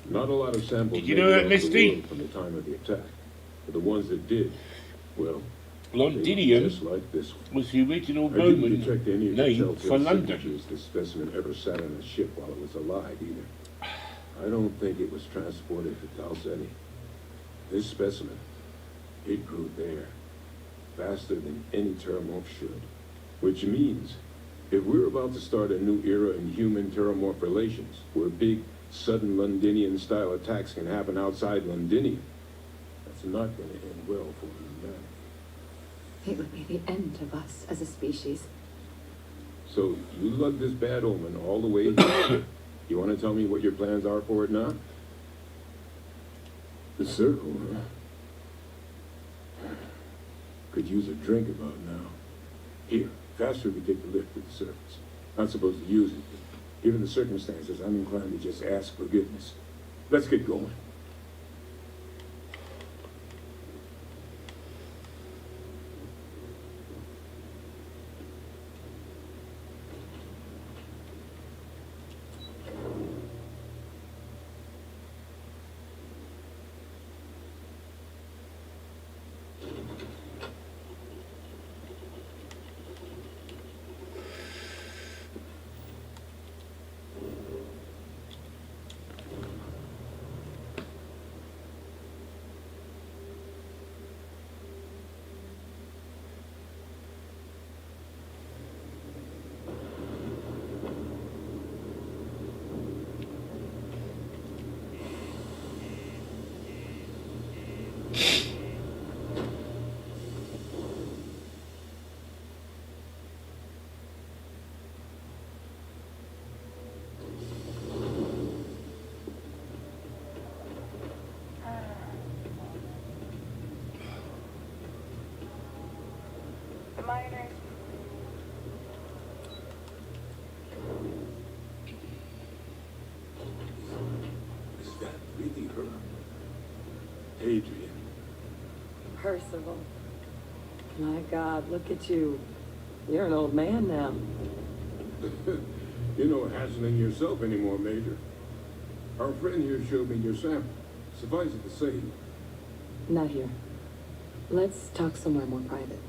L: Not a lot of samples
A: Did you
L: made
A: know
L: it
A: that,
L: off the
A: Misty?
L: world from the time of the attack. But the ones that did, well,
A: Londinium
L: just like this one.
A: was the original
L: I didn't
A: Roman
L: detect any of the
A: name
L: telltale
A: for London.
L: signatures this specimen ever sat on a ship while it was alive either. I don't think it was transported to Talseni. This specimen, it grew there, faster than any terramorph should. Which means, if we're about to start a new era in human-terramorph relations, where big, sudden Londinian-style attacks can happen outside Londinium, that's not going to end well for humanity.
D: It would be the end of us as a species.
L: So, you lugged this bad omen all the way here. You want to tell me what your plans are for it now? The circle, huh? Could use a drink about now. Here, faster we take the lift to the surface. Not supposed to use it, but given the circumstances, I'm inclined to just ask forgiveness. Let's get going.
J: Miners.
L: Is that really her? Adrian.
R: Percival. My God, look at you. You're an old man now.
L: You're no hassling yourself anymore, Major. Our friend here showed me your sample. Suffice it to say,
R: Not here. Let's talk somewhere more private.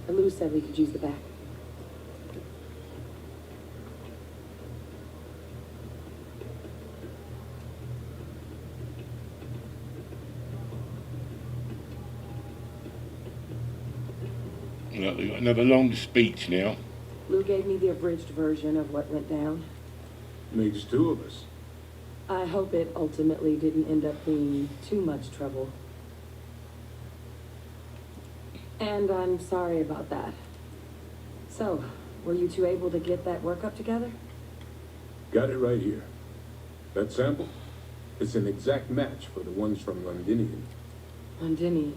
R: Lou said we could use the back.
A: Look, we've got another long speech now.
R: Lou gave me the abridged version of what went down.
L: makes two of us.
R: I hope it ultimately didn't end up being too much trouble. And I'm sorry about that. So, were you two able to get that workup together?
M: Got it right here. That sample? It's an exact match for the ones from Londinium.
R: Londinium.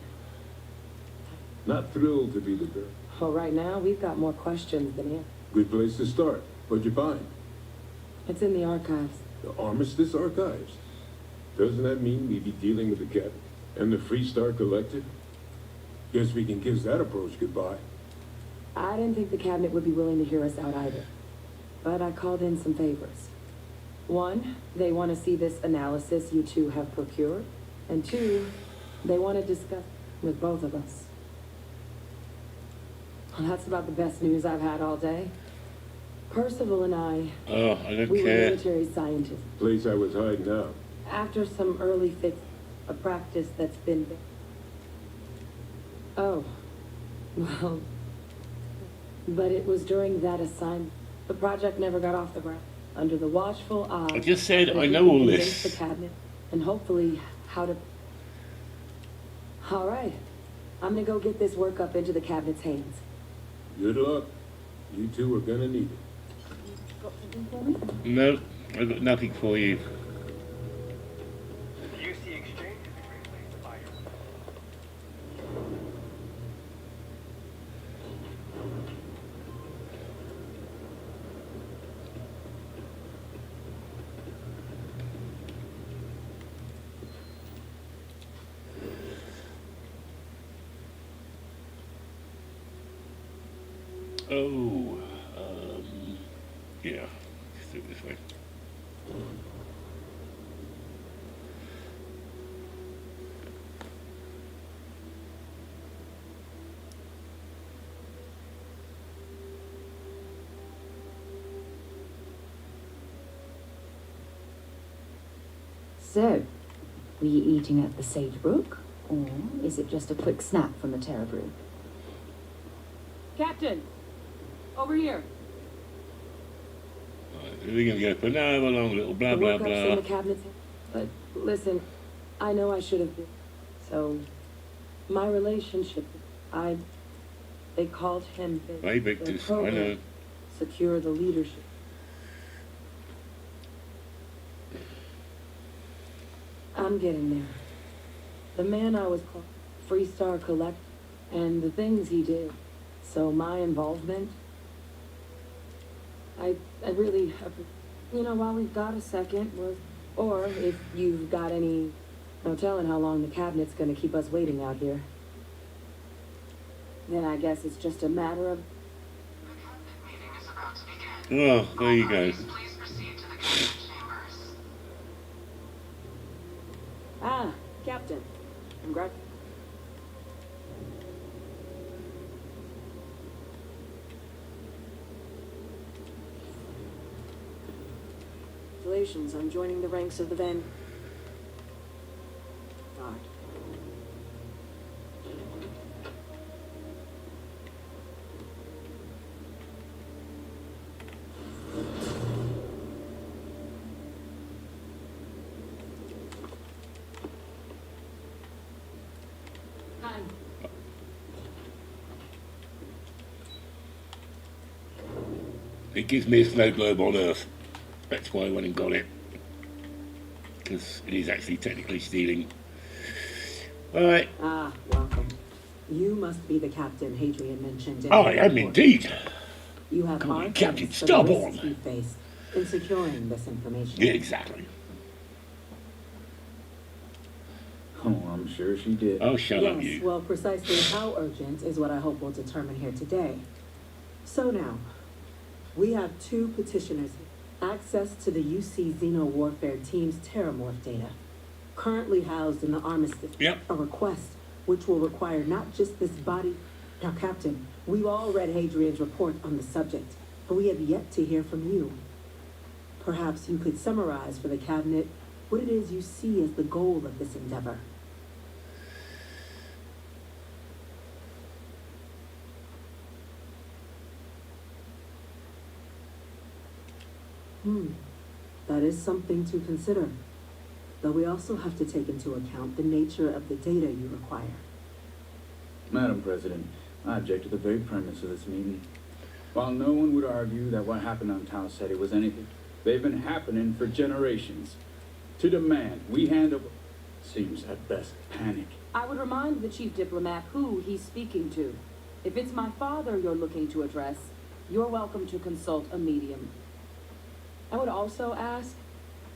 M: Not thrilled to be the girl.
R: Well, right now, we've got more questions than answers.
M: Good place to start. What'd you find?
R: It's in the archives.
M: The Armistice Archives. Doesn't that mean we'd be dealing with the Cabinet and the Freestar Collective? Guess we can kiss that approach goodbye.
R: I didn't think the cabinet would be willing to hear us out either. But I called in some favors. One, they want to see this analysis you two have procured. And two, they want to discuss with both of us. Well, that's about the best news I've had all day. Percival and I
A: don't
R: we
A: care.
R: were military scientists.
M: Place I was hiding out.
R: After some early fix, a practice that's been... Oh, well, but it was during that assignment. The project never got off the ground. Under the watchful eye...
A: I just said
R: that
A: I
R: we
A: know all
R: could
A: this.
R: convince the cabinet, and hopefully how to... All right, I'm gonna go get this work up into the cabinet's hands.
M: Good luck. You two are gonna need it.
A: No, I've got nothing for you.
B: The UC Exchange is a great place to buy your...
A: Oh, yeah, let's do it this way.
D: So, were you eating at the Sagebrook, or is it just a quick snap from the Terror Brew?
R: Captain, over here.
A: We're going to go for another long little blah,
R: The
A: blah,
R: workup's in the
A: blah.
R: cabinet's hands. But listen, I know I should have been. So, my relationship, they called him
A: Hey,
R: the
A: Victus, I
R: program,
A: know.
R: secure the leadership. I'm getting there. The man I was called, Freestar Collect, and the things he did. So my involvement, I really, while we've got a second, or if you've got any, no telling how long the cabinet's going to keep us waiting out here. Then I guess it's just a matter of...
A: Oh, there you go.
F: Ah, Captain. Congrats. Congratulations on joining the ranks of the Vanguard.
A: It gives me a snow globe on Earth. That's why I went and got it. Because it is actually technically stealing. Alright.
F: Ah, welcome. You must be the captain Hadrian mentioned in
A: I
F: the
A: am
F: report.
A: indeed.
F: You have
A: Come on,
F: arguments
A: Captain
F: for the risks
A: Starborn.
F: you faced in securing this information.
A: Yeah, exactly.
N: Oh, I'm sure she did.
A: Oh, shut up,
F: Yes,
A: you.
F: well, precisely how urgent is what I hope we'll determine here today. So now, we have two petitioners. Access to the UC Xeno Warfare Team's Terramorph data, currently housed in the Armistice.
A: Yep.
F: A request which will require not just this body. Now, Captain, we've all read Hadrian's report on the subject, but we have yet to hear from you. Perhaps you could summarize for the Cabinet what it is you see as the goal of this endeavor. That is something to consider. Though we also have to take into account the nature of the data you require.
N: Madam President, I object to the very premise of this meeting. While no one would argue that what happened on Tau Ceti was anything They've been happening for generations. To demand we hand over seems at best panic.
P: I would remind the chief diplomat who he's speaking to. If it's my father you're looking to address, you're welcome to consult a medium. I would also ask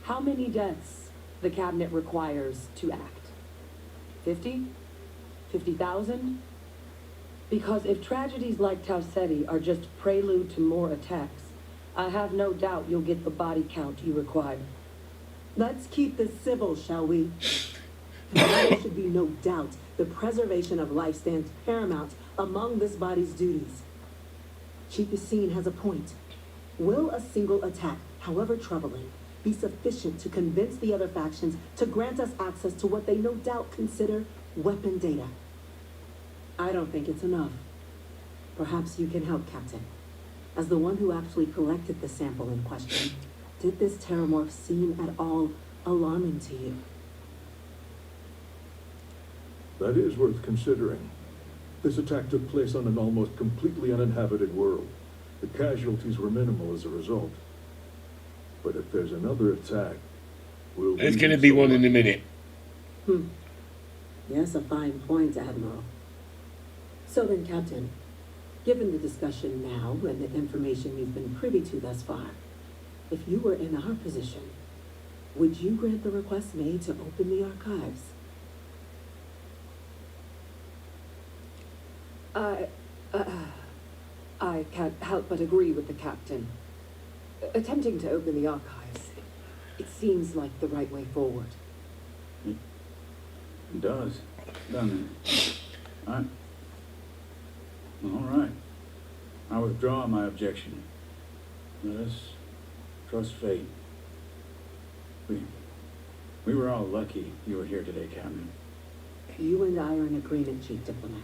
P: how many deaths the cabinet requires to act. 50? 50,000? Because if tragedies like Taucetti are just prelude to more attacks, I have no doubt you'll get the body count you require.
F: Let's keep this civil, shall we? There should be no doubt the preservation of life stands paramount among this body's duties. Chief Yassine has a point. Will a single attack, however troubling, be sufficient to convince the other factions to grant us access to what they no doubt consider weapon data? I don't think it's enough. Perhaps you can help, Captain. As the one who actually collected the sample in question, did this terramorph seem at all alarming to you?
V: That is worth considering. This attack took place on an almost completely uninhabited world. The casualties were minimal as a result. But if there's another attack,
A: there's going to be one in a minute.
F: Yes, a fine point, Admiral. So then, Captain, given the discussion now and the information you've been privy to thus far, if you were in our position, would you grant the request made to open the archives?
R: I can't help but agree with the captain. Attempting to open the archives, it seems like the right way forward.
N: It does, doesn't it? All right. I withdraw my objection. Let us trust fate. We were all lucky you were here today, Captain.
F: You and I are in agreement, Chief Diplomat.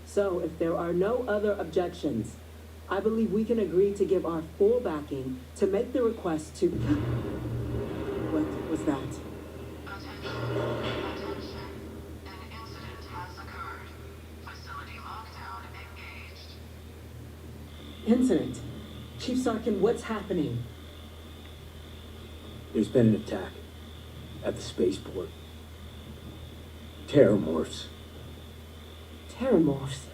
F: So, if there are no other objections, I believe we can agree to give our full backing to make the request to... What was that? Incident? Chief Sarkin, what's happening?
I: There's been an attack at the spaceport. Terramorphs.
R: Terramorphs.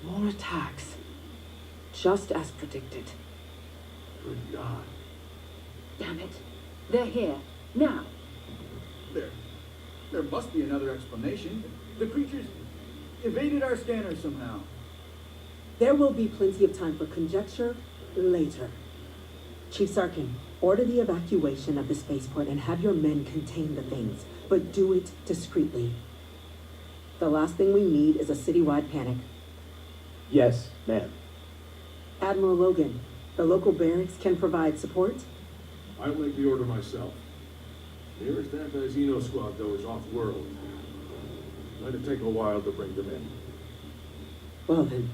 R: More attacks. Just as predicted.
V: Good God.
R: Damn it. They're here. Now.
N: There must be another explanation. The creatures evaded our scanners somehow.
F: There will be plenty of time for conjecture later. Chief Sarkin, order the evacuation of the spaceport and have your men contain the things, but do it discreetly. The last thing we need is a citywide panic.
I: Yes, ma'am.
F: Admiral Logan, the local barracks can provide support?
V: I'll make the order myself. Nearest anti-Xeno squad, though, is off-world. Might take a while to bring them in.
F: Well then,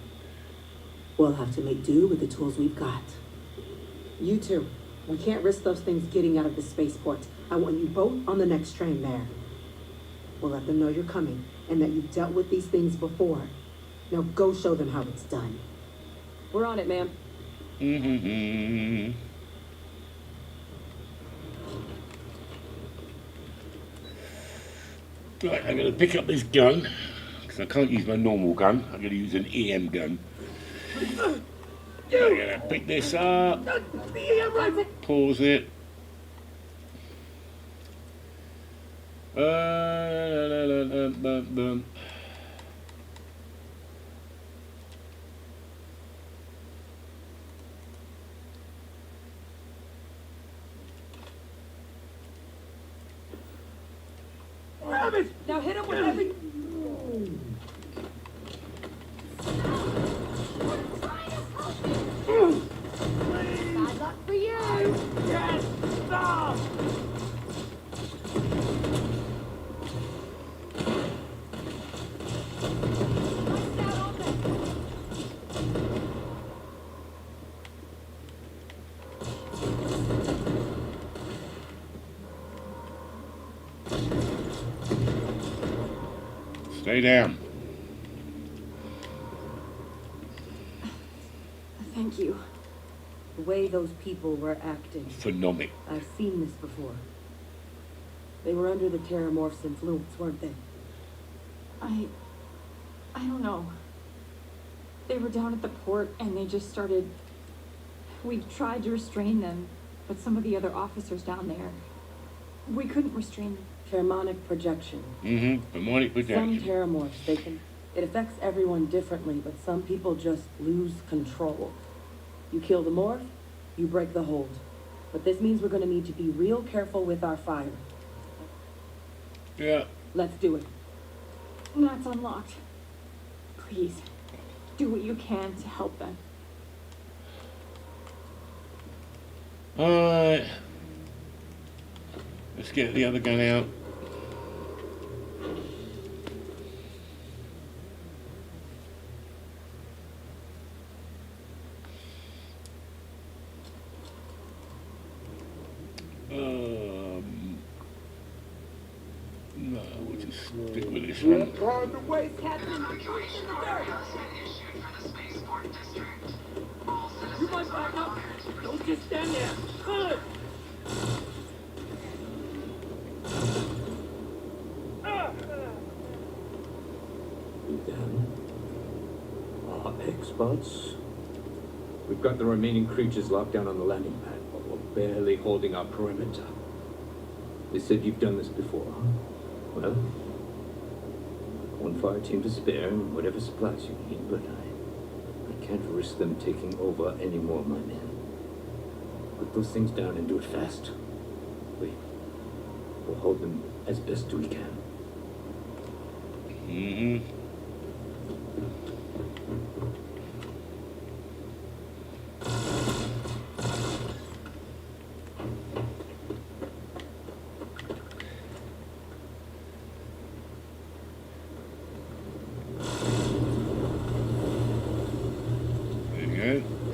F: we'll have to make do with the tools we've got. You two, we can't risk those things getting out of the spaceport. I want you both on the next train there. We'll let them know you're coming and that you've dealt with these things before. Now go show them how it's done.
R: We're on it, ma'am.
A: Right, I'm going to pick up this gun, because I can't use my normal gun. I'm going to use an EM gun. I'm going to pick this up, pause it.
R: Now hit him with every...
G: Bad luck for you.
R: Yes! Stop!
A: Stay down.
R: Thank you. The way those people were acting.
A: Phenomenal.
R: I've seen this before. They were under the Terramorph's influence, weren't they?
G: I don't know. They were down at the port and they just started... We tried to restrain them, but some of the other officers down there, we couldn't restrain them.
R: Pheromonic projection.
A: Pheromonic projection.
R: Some Terramorphs, it affects everyone differently, but some people just lose control. You kill the morph, you break the hold. But this means we're gonna need to be real careful with our fire.
A: Yeah.
R: Let's do it.
G: That's unlocked. Please, do what you can to help them.
A: Alright. Let's get the other gun out. No, we'll just stick with this one.
C: On the way,
O: Captain, evacuation order has been issued for the spaceport district. All citizens
C: You might back up. Don't just stand there. Good.
T: Damn. Our experts. We've got the remaining creatures locked down on the landing pad, but we're barely holding our perimeter. They said you've done this before, huh? Well, one fire team to spare and whatever supplies you need, but I can't risk them taking over any more of my men. Put those things down and do it fast. We'll hold them as best we can.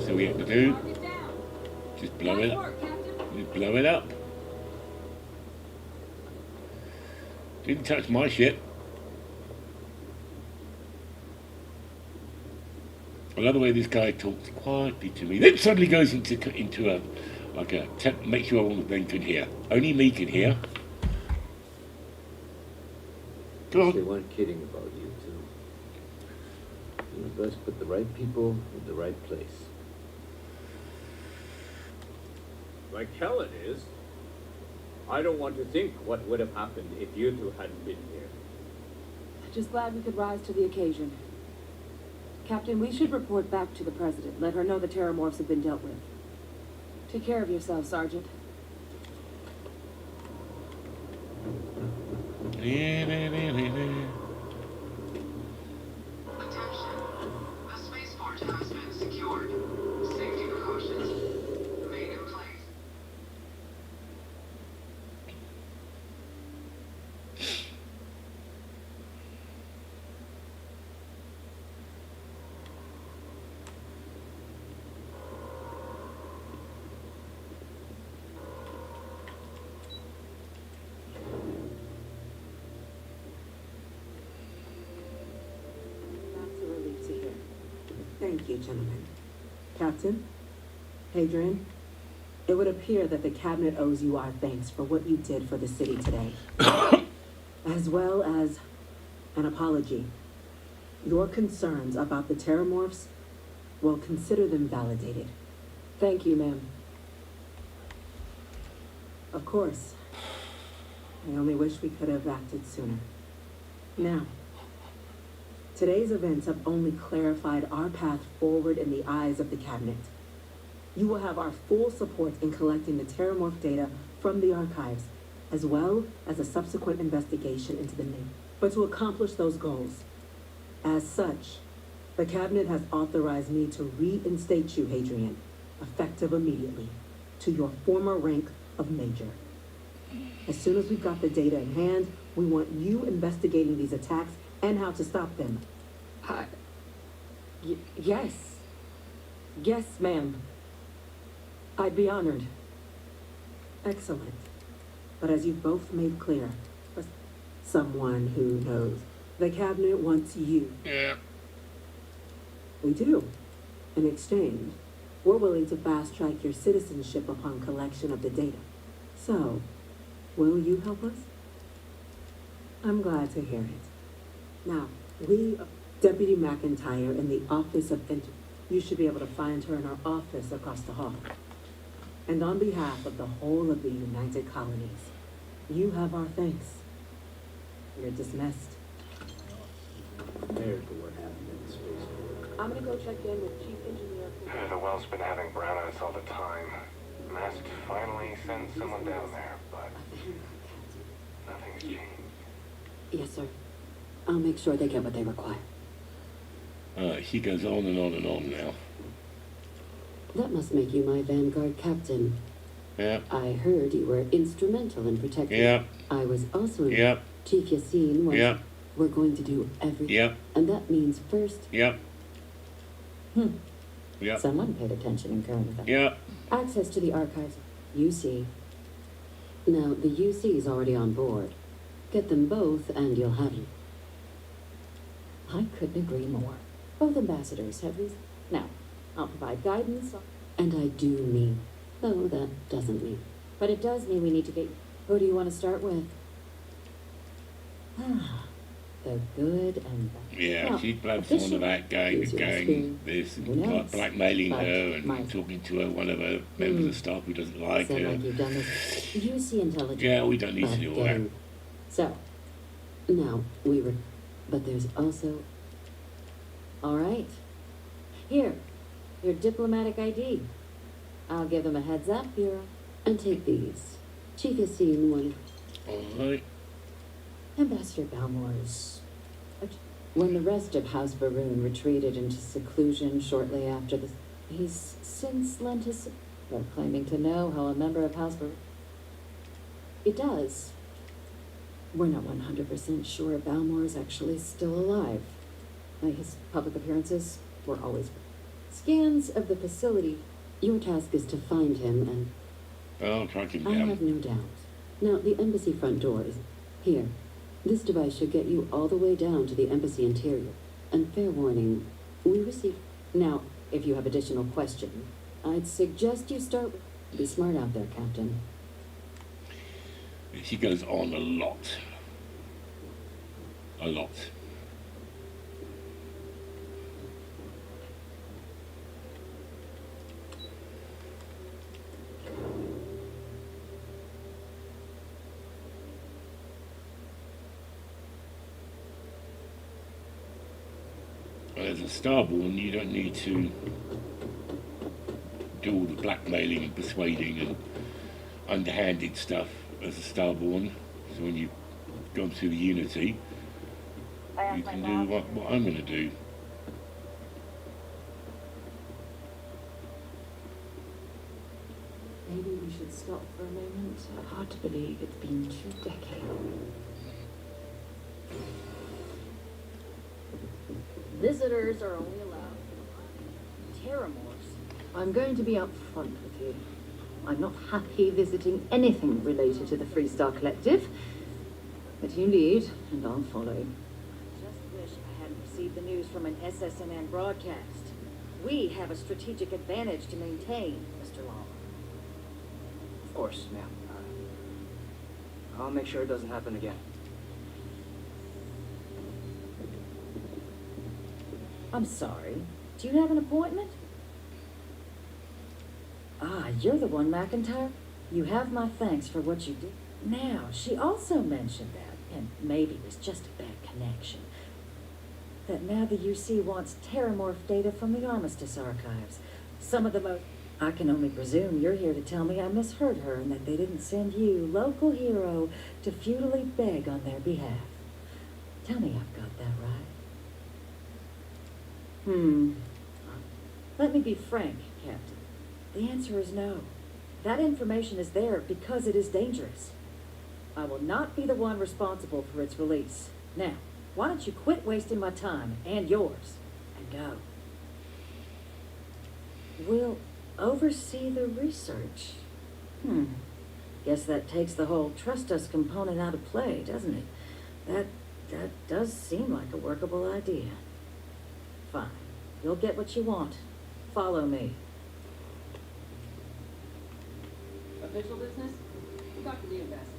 A: So we have to do, just blow it up. Just blow it up. Didn't touch my ship. I love the way this guy talks quietly to me. Then suddenly goes into a like a make sure all of them can hear. Only me can hear. Come on.
T: They weren't kidding about you too. The universe put the right people in the right place.
N: Like hell it is. I don't want to think what would have happened if you two hadn't been here.
P: Just glad we could rise to the occasion. Captain, we should report back to the President. Let her know the Terramorphs have been dealt with. Take care of yourself, Sergeant.
O: Attention. The spaceport has been secured. Safety precautions made in place.
F: That's a relief to hear. Thank you, gentlemen. Captain, Hadrian, it would appear that the Cabinet owes you our thanks for what you did for the city today, as well as an apology. Your concerns about the Terramorphs, well, consider them validated.
P: Thank you, ma'am.
F: Of course. I only wish we could have acted sooner. Now, today's events have only clarified our path forward in the eyes of the Cabinet. You will have our full support in collecting the Terramorph data from the archives, as well as a subsequent investigation into the name. But to accomplish those goals, as such, the Cabinet has authorized me to reinstate you, Hadrian, effective immediately, to your former rank of Major. As soon as we've got the data in hand, we want you investigating these attacks and how to stop them.
P: Yes. Yes, ma'am. I'd be honored.
F: Excellent. But as you've both made clear, as someone who knows, the Cabinet wants you.
A: Yeah.
F: We do. In exchange, We're willing to fast-track your citizenship upon collection of the data. So, will you help us? I'm glad to hear it. Now, Deputy McIntyre in the Office of you should be able to find her in our office across the hall. And on behalf of the whole of the United Colonies, you have our thanks. You're dismissed.
U: Prepared for what happened in the spaceport.
P: I'm gonna go check in with Chief Engineer.
E: The well's been having brownouts all the time. Mast finally sent someone down there, but nothing's changed.
D: Yes, sir. I'll make sure they get what they require.
A: She goes on and on and on now.
D: That must make you my Vanguard captain.
A: Yeah.
D: I heard you were instrumental in protecting.
A: Yeah.
D: I was also in
A: Yeah.
D: Chief Yassine was.
A: Yeah.
D: We're going to do everything.
A: Yeah.
D: And that means first.
A: Yeah.
D: Hmm.
A: Yeah.
D: Someone paid attention in current events.
A: Yeah.
D: Access to the archives. UC. Now, the UC is already on board. Get them both and you'll have you. I couldn't agree more. Both ambassadors have reason. Now, I'll provide guidance. And I do mean, though that doesn't mean. But it does mean we need to get... Who do you want to start with? The good and bad.
A: Yeah,
D: well,
A: she blabs on about going to gang this and like blackmailing her and talking to her, one of her members of staff who doesn't like her.
D: Like you've done this. You see intelligence.
A: Yeah, we don't need to do all that.
D: So, now, but there's also... All right. Here, your diplomatic ID. I'll give them a heads up, Bureau. And take these. Chief has seen one.
A: All right.
D: Ambassador Balmore's... When the rest of House Baroon retreated into seclusion shortly after this, he's since lent his... They're claiming to know how a member of House Baroon... It does. We're not 100% sure Balmore is actually still alive. His public appearances were always... Scans of the facility. Your task is to find him and...
A: I'll track him
D: I
A: down.
D: have no doubt. Now, the embassy front door is... Here. This device should get you all the way down to the embassy interior. And fair warning, we receive... Now, if you have additional questions, I'd suggest you start with... Be smart out there, Captain.
A: She goes on a lot. A lot. As a Starborn, you don't need to do all the blackmailing and persuading and underhanded stuff as a Starborn. So when you've gone through Unity, you can do what I'm going to do.
D: Maybe we should stop for a moment. Hard to believe it's been 2 decades. Visitors are only allowed Terramors. I'm going to be upfront with you. I'm not happy visiting anything related to the Freestar Collective. But you lead, and I'll follow.
Q: Just wish I hadn't received the news from an SSNN broadcast. We have a strategic advantage to maintain, Mr. Long.
W: Of course, ma'am. I'll make sure it doesn't happen again.
Q: I'm sorry. Do you have an appointment? Ah, you're the one, McIntyre. You have my thanks for what you did. Now, she also mentioned that, and maybe it was just a bad connection, that now the UC wants terramorph data from the Armistice archives. Some of the most... I can only presume you're here to tell me I misheard her and that they didn't send you, local hero, to futilely beg on their behalf. Tell me I've got that right. Let me be frank, Captain. The answer is no. That information is there because it is dangerous. I will not be the one responsible for its release. Now, why don't you quit wasting my time and yours and go? We'll oversee the research. Guess that takes the whole trust us component out of play, doesn't it? That does seem like a workable idea. Fine. You'll get what you want. Follow me.
P: Official business? Talk to the ambassador.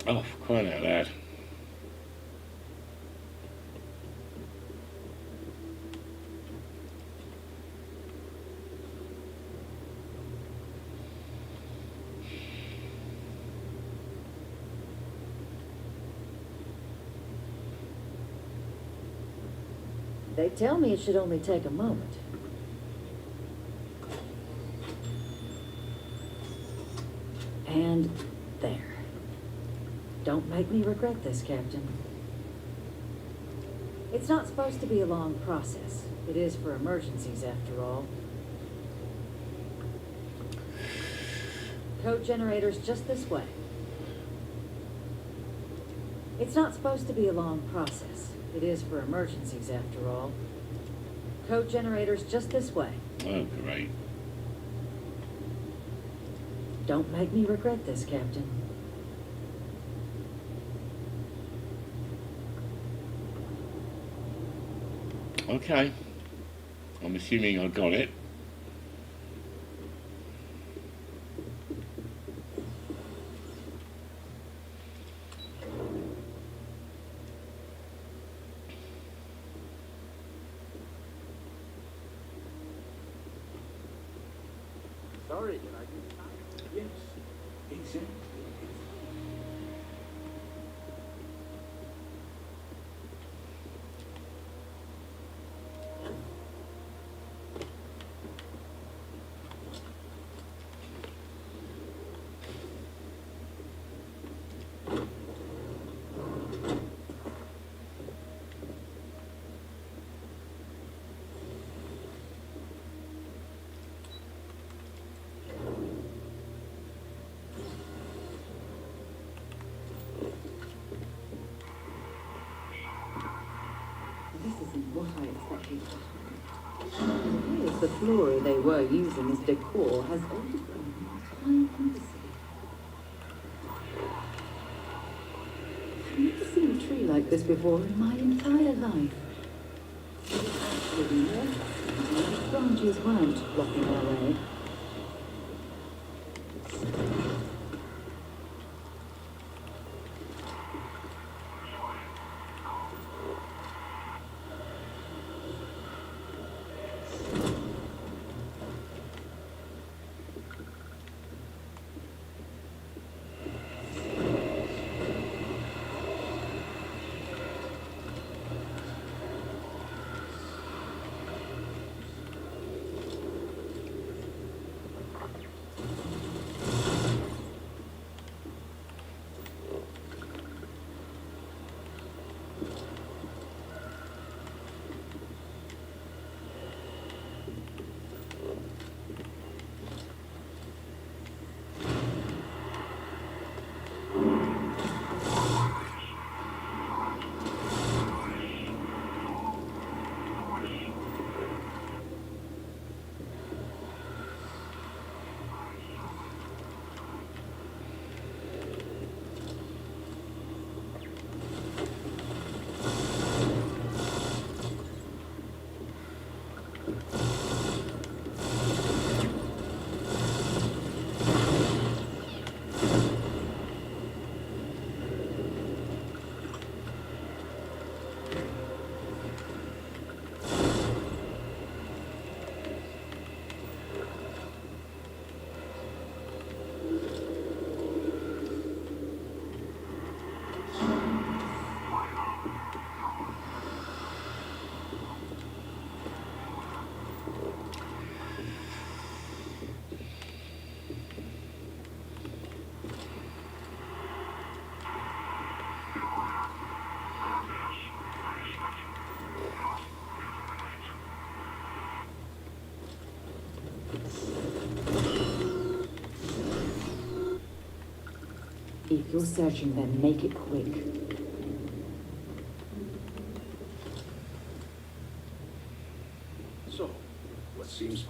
A: Oh, for crying out loud.
Q: They tell me it should only take a moment. And there. Don't make me regret this, Captain. It's not supposed to be a long process. It is for emergencies, after all. Code generators just this way. It's not supposed to be a long process. It is for emergencies, after all. Code generators just this way.
A: Oh, great.
Q: Don't make me regret this, Captain.
A: Okay. I'm assuming I got it.
N: Sorry, did I give you time?
A: Yes, exactly.
D: This isn't what I expected. It appears the flora they were using as decor has overgrown an entire embassy. I've never seen a tree like this before in my entire life. The branches weren't blocking our way. If you're searching, then make it quick.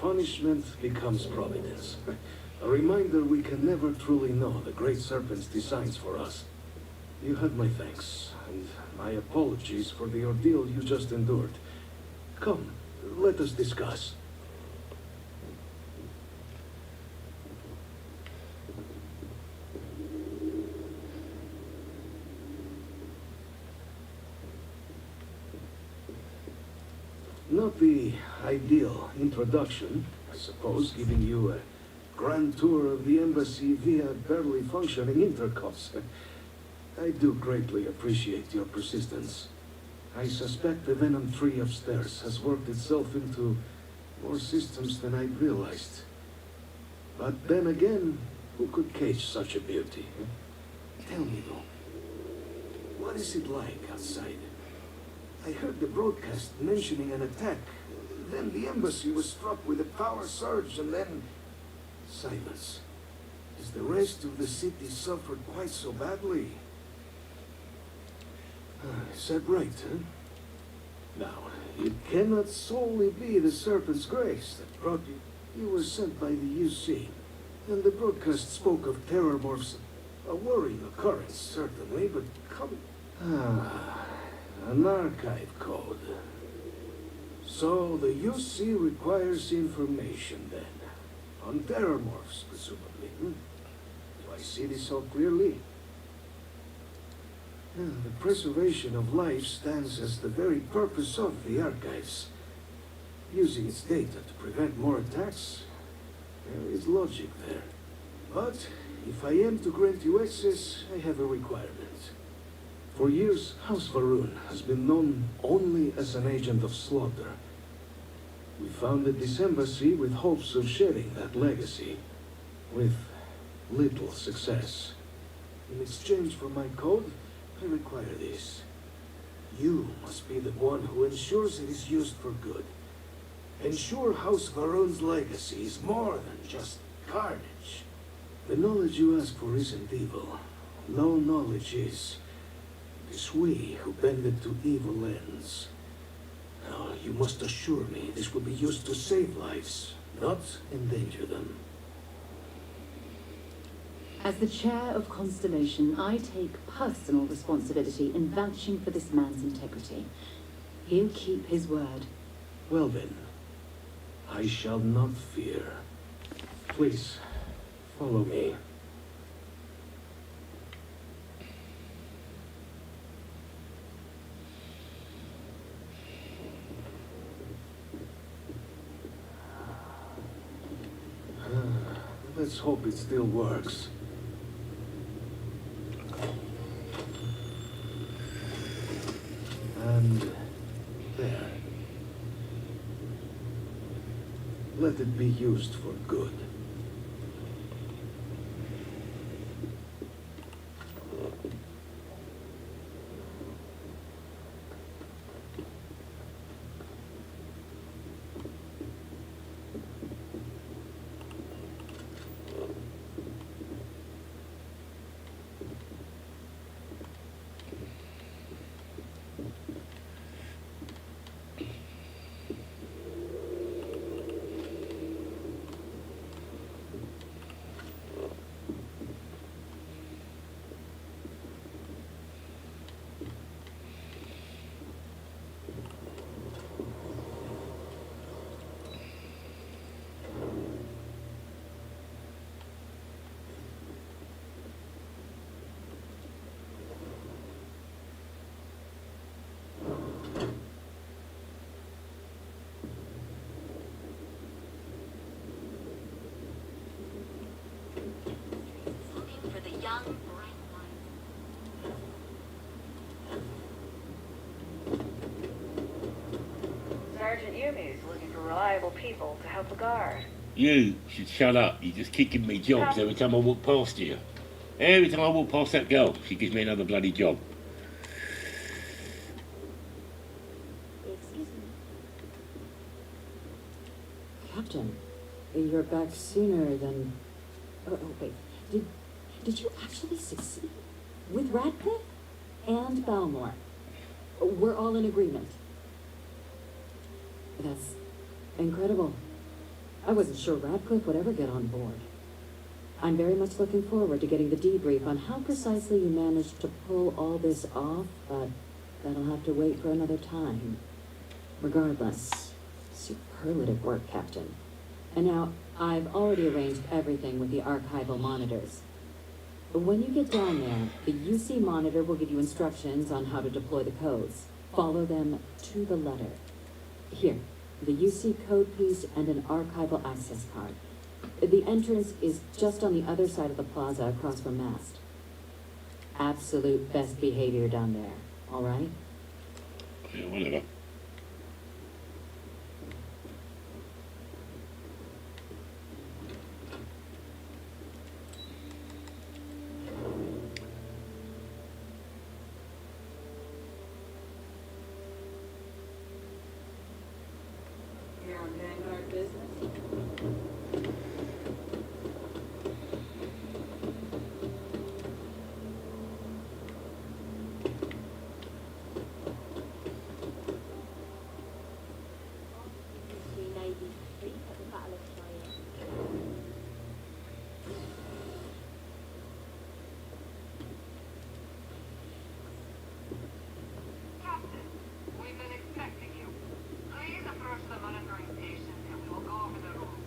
H: punishment becomes providence. A reminder we can never truly know the Great Serpent's designs for us. You have my thanks, and my apologies for the ordeal you just endured. Come, let us discuss. Not the ideal introduction, I suppose, giving you a grand tour of the embassy via barely functioning intercoms. I do greatly appreciate your persistence. I suspect the Venom tree upstairs has worked itself into more systems than I'd realized. But then again, who could cage such a beauty? Tell me though, what is it like outside? I heard the broadcast mentioning an attack. Then the embassy was struck with a power surge and then silence. Has the rest of the city suffered quite so badly? Is that right, huh? Now, it cannot solely be the Serpent's grace that brought you. You were sent by the UC, and the broadcast spoke of terror morphs. A worrying occurrence, certainly, but come... an archive code. So the UC requires information then. On terror morphs, presumably. Do I see this so clearly? The preservation of life stands as the very purpose of the archives. Using its data to prevent more attacks, there is logic there. But if I am to grant you access, I have a requirement. For years, House Varun has been known only as an agent of slaughter. We founded this embassy with hopes of sharing that legacy, with little success. In exchange for my code, I require this. You must be the one who ensures it is used for good. Ensure House Varun's legacy is more than just carnage. The knowledge you ask for isn't evil. No knowledge is. It is we who bend it to evil ends. Now, you must assure me this will be used to save lives, not endanger them.
D: As the chair of Constellation, I take personal responsibility in vouching for this man's integrity. He'll keep his word.
H: Well then, I shall not fear. Please, follow me. Let's hope it still works. And there. Let it be used for good.
J: Sergeant Yumi's looking for reliable people to help the guard.
A: You should shut up. You're just kicking me jobs every time I walk past you. Every time I walk past that girl, she gives me another bloody job.
D: Excuse me.
R: Captain, you're back sooner than...
D: Oh, wait. Did you actually succeed? With Radcliffe and Balmore? We're all in agreement.
R: That's incredible.
D: I wasn't sure Radcliffe would ever get on board. I'm very much looking forward to getting the debrief on how precisely you managed to pull all this off, but that'll have to wait for another time. Regardless, superlative work, Captain. And now, I've already arranged everything with the archival monitors. When you get down there, the UC monitor will give you instructions on how to deploy the codes. Follow them to the letter. Here, the UC code piece and an archival access card. The entrance is just on the other side of the plaza across from Mast. Absolute best behavior down there, all right?
A: Yeah, whatever.
P: You're on Vanguard business?
O: Captain, we've been expecting you. Please approach the monitoring station and we will go over the rules.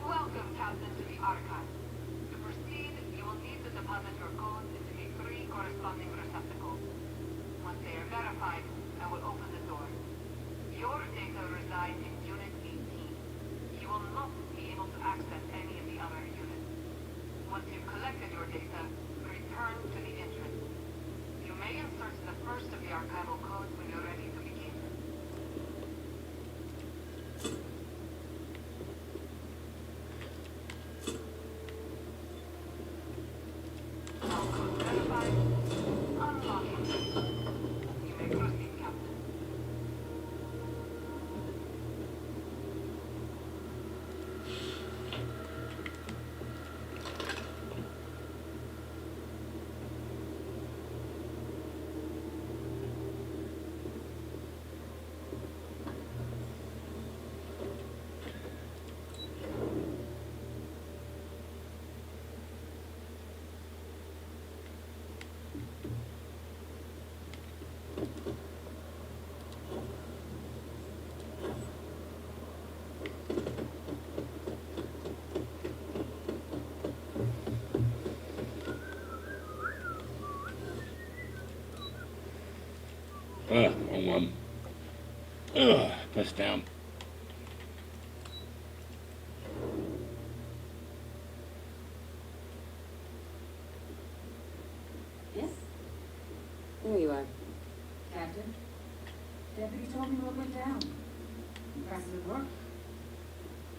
O: Welcome, Captain, to the archive. To proceed, you will need to deposit your codes into the 3 corresponding receptacles. Once they are verified, I will open the door. Your data reside in Unit 18. You will not be able to access any of the other units. Once you've collected your data, return to the entrance. You may insert the first of the archival codes when you're ready to begin. All codes verified. Unlocking. You may proceed, Captain.
A: Wrong one. Ugh, press down.
P: Yes? There you are. Captain, Deputy told me what went down. Impressive work.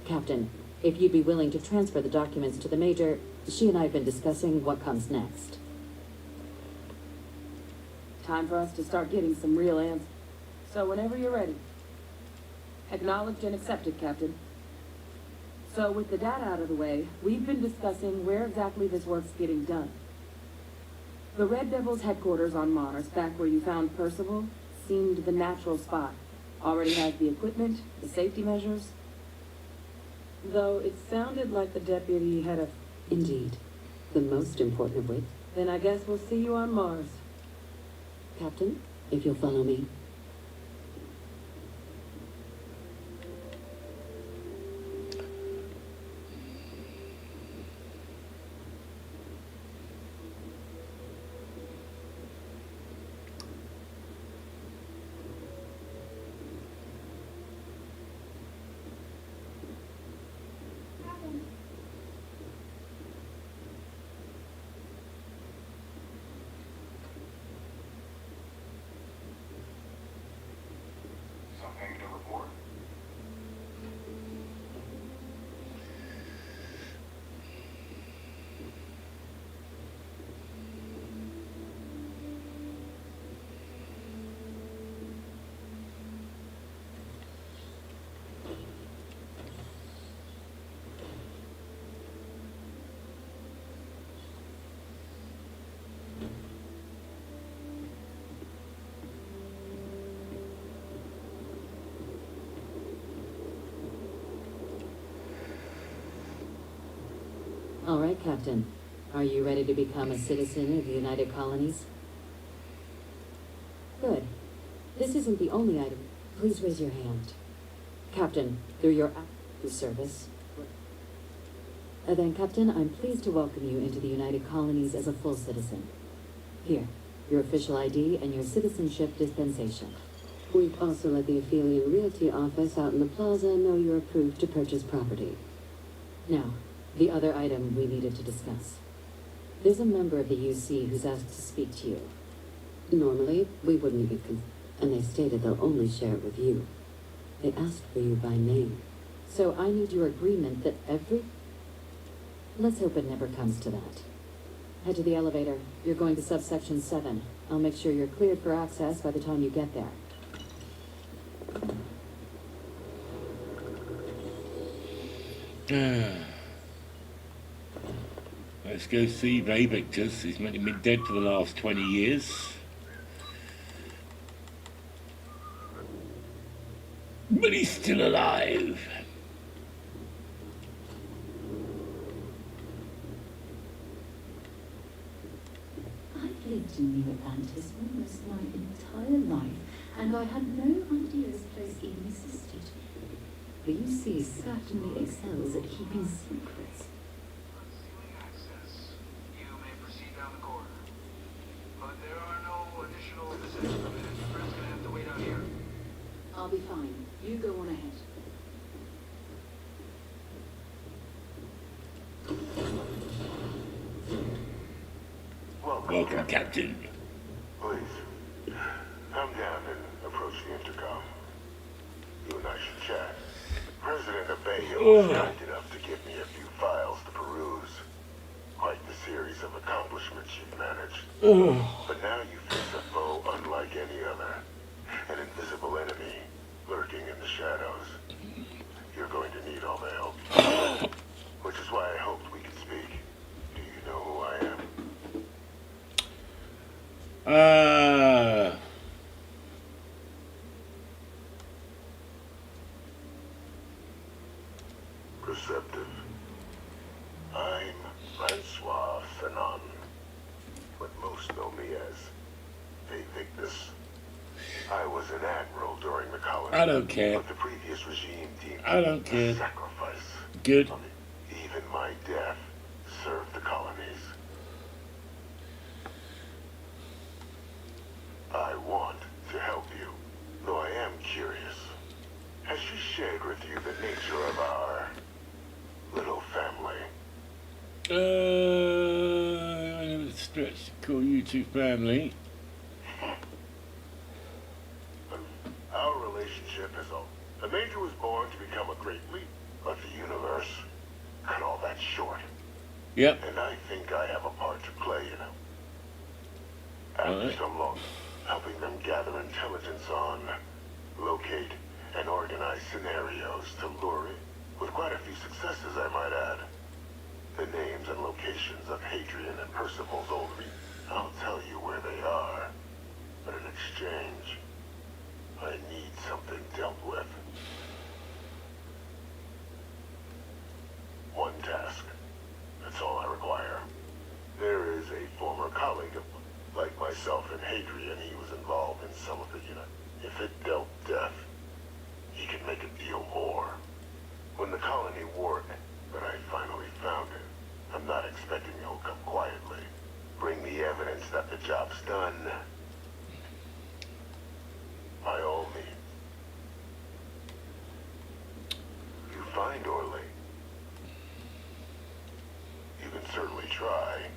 D: Captain, if you'd be willing to transfer the documents to the Major, she and I have been discussing what comes next.
P: Time for us to start getting some real answers. So whenever you're ready. Acknowledged and accepted, Captain. So with the data out of the way, we've been discussing where exactly this work's getting done. The Red Devil's headquarters on Mars, back where you found Percival, seemed the natural spot. Already has the equipment, the safety measures. Though it sounded like the deputy had a...
D: Indeed. The most important of which.
P: Then I guess we'll see you on Mars.
D: Captain, if you'll follow me. All right, Captain. Are you ready to become a citizen of the United Colonies? Good. This isn't the only item. Please raise your hand. Captain, through your active service. Then, Captain, I'm pleased to welcome you into the United Colonies as a full citizen. Here, your official ID and your citizenship dispensation. We've also let the Aphelion Realty office out in the plaza know you're approved to purchase property. Now, the other item we needed to discuss. There's a member of the UC who's asked to speak to you. Normally, we wouldn't even and they stated they'll only share it with you. They asked for you by name. So I need your agreement that Let's hope it never comes to that. Head to the elevator. You're going to subsection 7. I'll make sure you're cleared for access by the time you get there.
A: Let's go see Ray Victus. He's meant to be dead for the last 20 years. But he's still alive.
D: I've lived in New Atlantis almost my entire life, and I had no idea this place even existed. The UC certainly excels at keeping secrets.
B: Unsealing access. You may proceed down the corridor. But there are no additional visitors permitted. You're just gonna have to wait out here.
D: I'll be fine. You go on ahead.
A: Welcome, Captain.
K: Please, come down and approach the intercom. You and I should chat. President Abejo was kind enough to give me a few files to peruse. Quite the series of accomplishments you've managed. But now you face a foe unlike any other. An invisible enemy lurking in the shadows. You're going to need all the help. Which is why I hoped we could speak. Do you know who I am? Perceptive. I'm Francois Fanon, but most know me as Victus. I was an admiral during the colony.
A: I don't care.
K: But the previous regime deemed
A: I don't care.
K: a sacrifice.
A: Good.
K: Even my death served the colonies. I want to help you, though I am curious. Has she shared with you the nature of our little family?
A: I never stretch to call you two family.
K: Our relationship is all. The Major was born to become a great leader, but the universe cut all that short.
A: Yep.
K: And I think I have a part to play in it. After so long, helping them gather intelligence on, locate, and organize scenarios to lure it, with quite a few successes, I might add. The names and locations of Hadrian and Percival's old I'll tell you where they are, but in exchange, I need something dealt with. One task. That's all I require. There is a former colleague of like myself and Hadrian. He was involved in some of the unit. If it dealt death, he could make a deal more. When the colony warned that I finally found it, I'm not expecting he'll come quietly. Bring me evidence that the job's done. By all means. You find Orly. You can certainly try.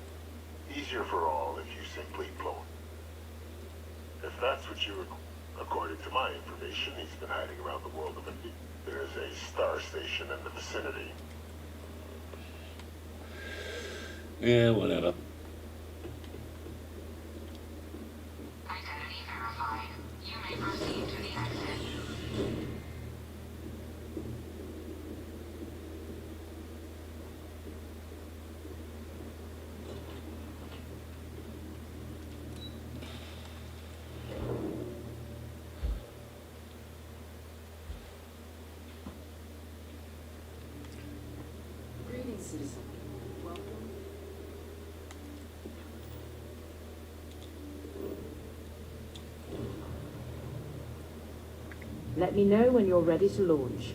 K: Easier for all if you simply blow it. If that's what you according to my information, he's been hiding around the world of it. There's a star station in the vicinity.
A: Yeah, whatever.
O: Identity verified. You may proceed to the exit.
D: Greetings, citizen. Welcome
P: Let me know when you're ready to launch.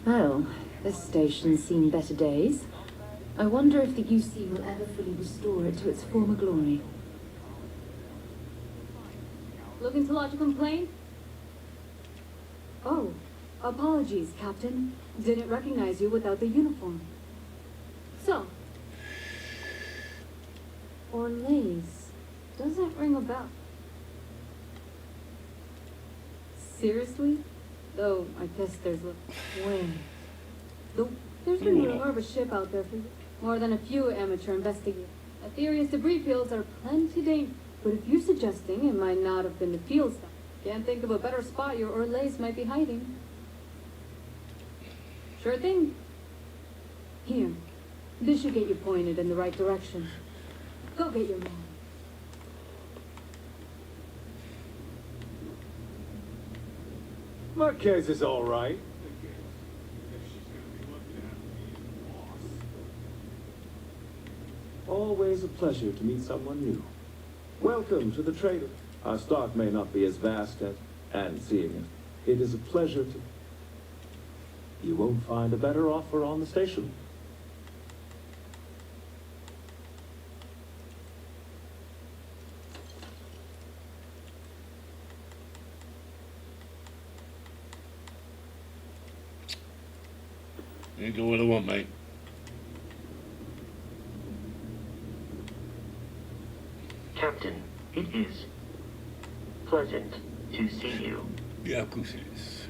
D: Well, this station's seen better days. I wonder if the UC will ever fully restore it to its former glory.
G: Looking to lodge a complaint? Oh, apologies, Captain. Didn't recognize you without the uniform. So, Orlays. Doesn't ring a bell. Seriously? Though, I guess there's a way. There's been rumor of a ship out there for more than a few amateur investigators. Ethereous debris fields are plenty dangerous. But if you're suggesting it might not have been the field stuff, can't think of a better spot your Orlays might be hiding. Sure thing. Here. This should get you pointed in the right direction. Go get your man.
C: Marquez is all right. Always a pleasure to meet someone new. Welcome to the trader. Our stock may not be as vast and seeing it is a pleasure to... You won't find a better offer on the station.
A: You go what I want, mate.
L: Captain, it is pleasant to see you.
A: Yeah, of course it is.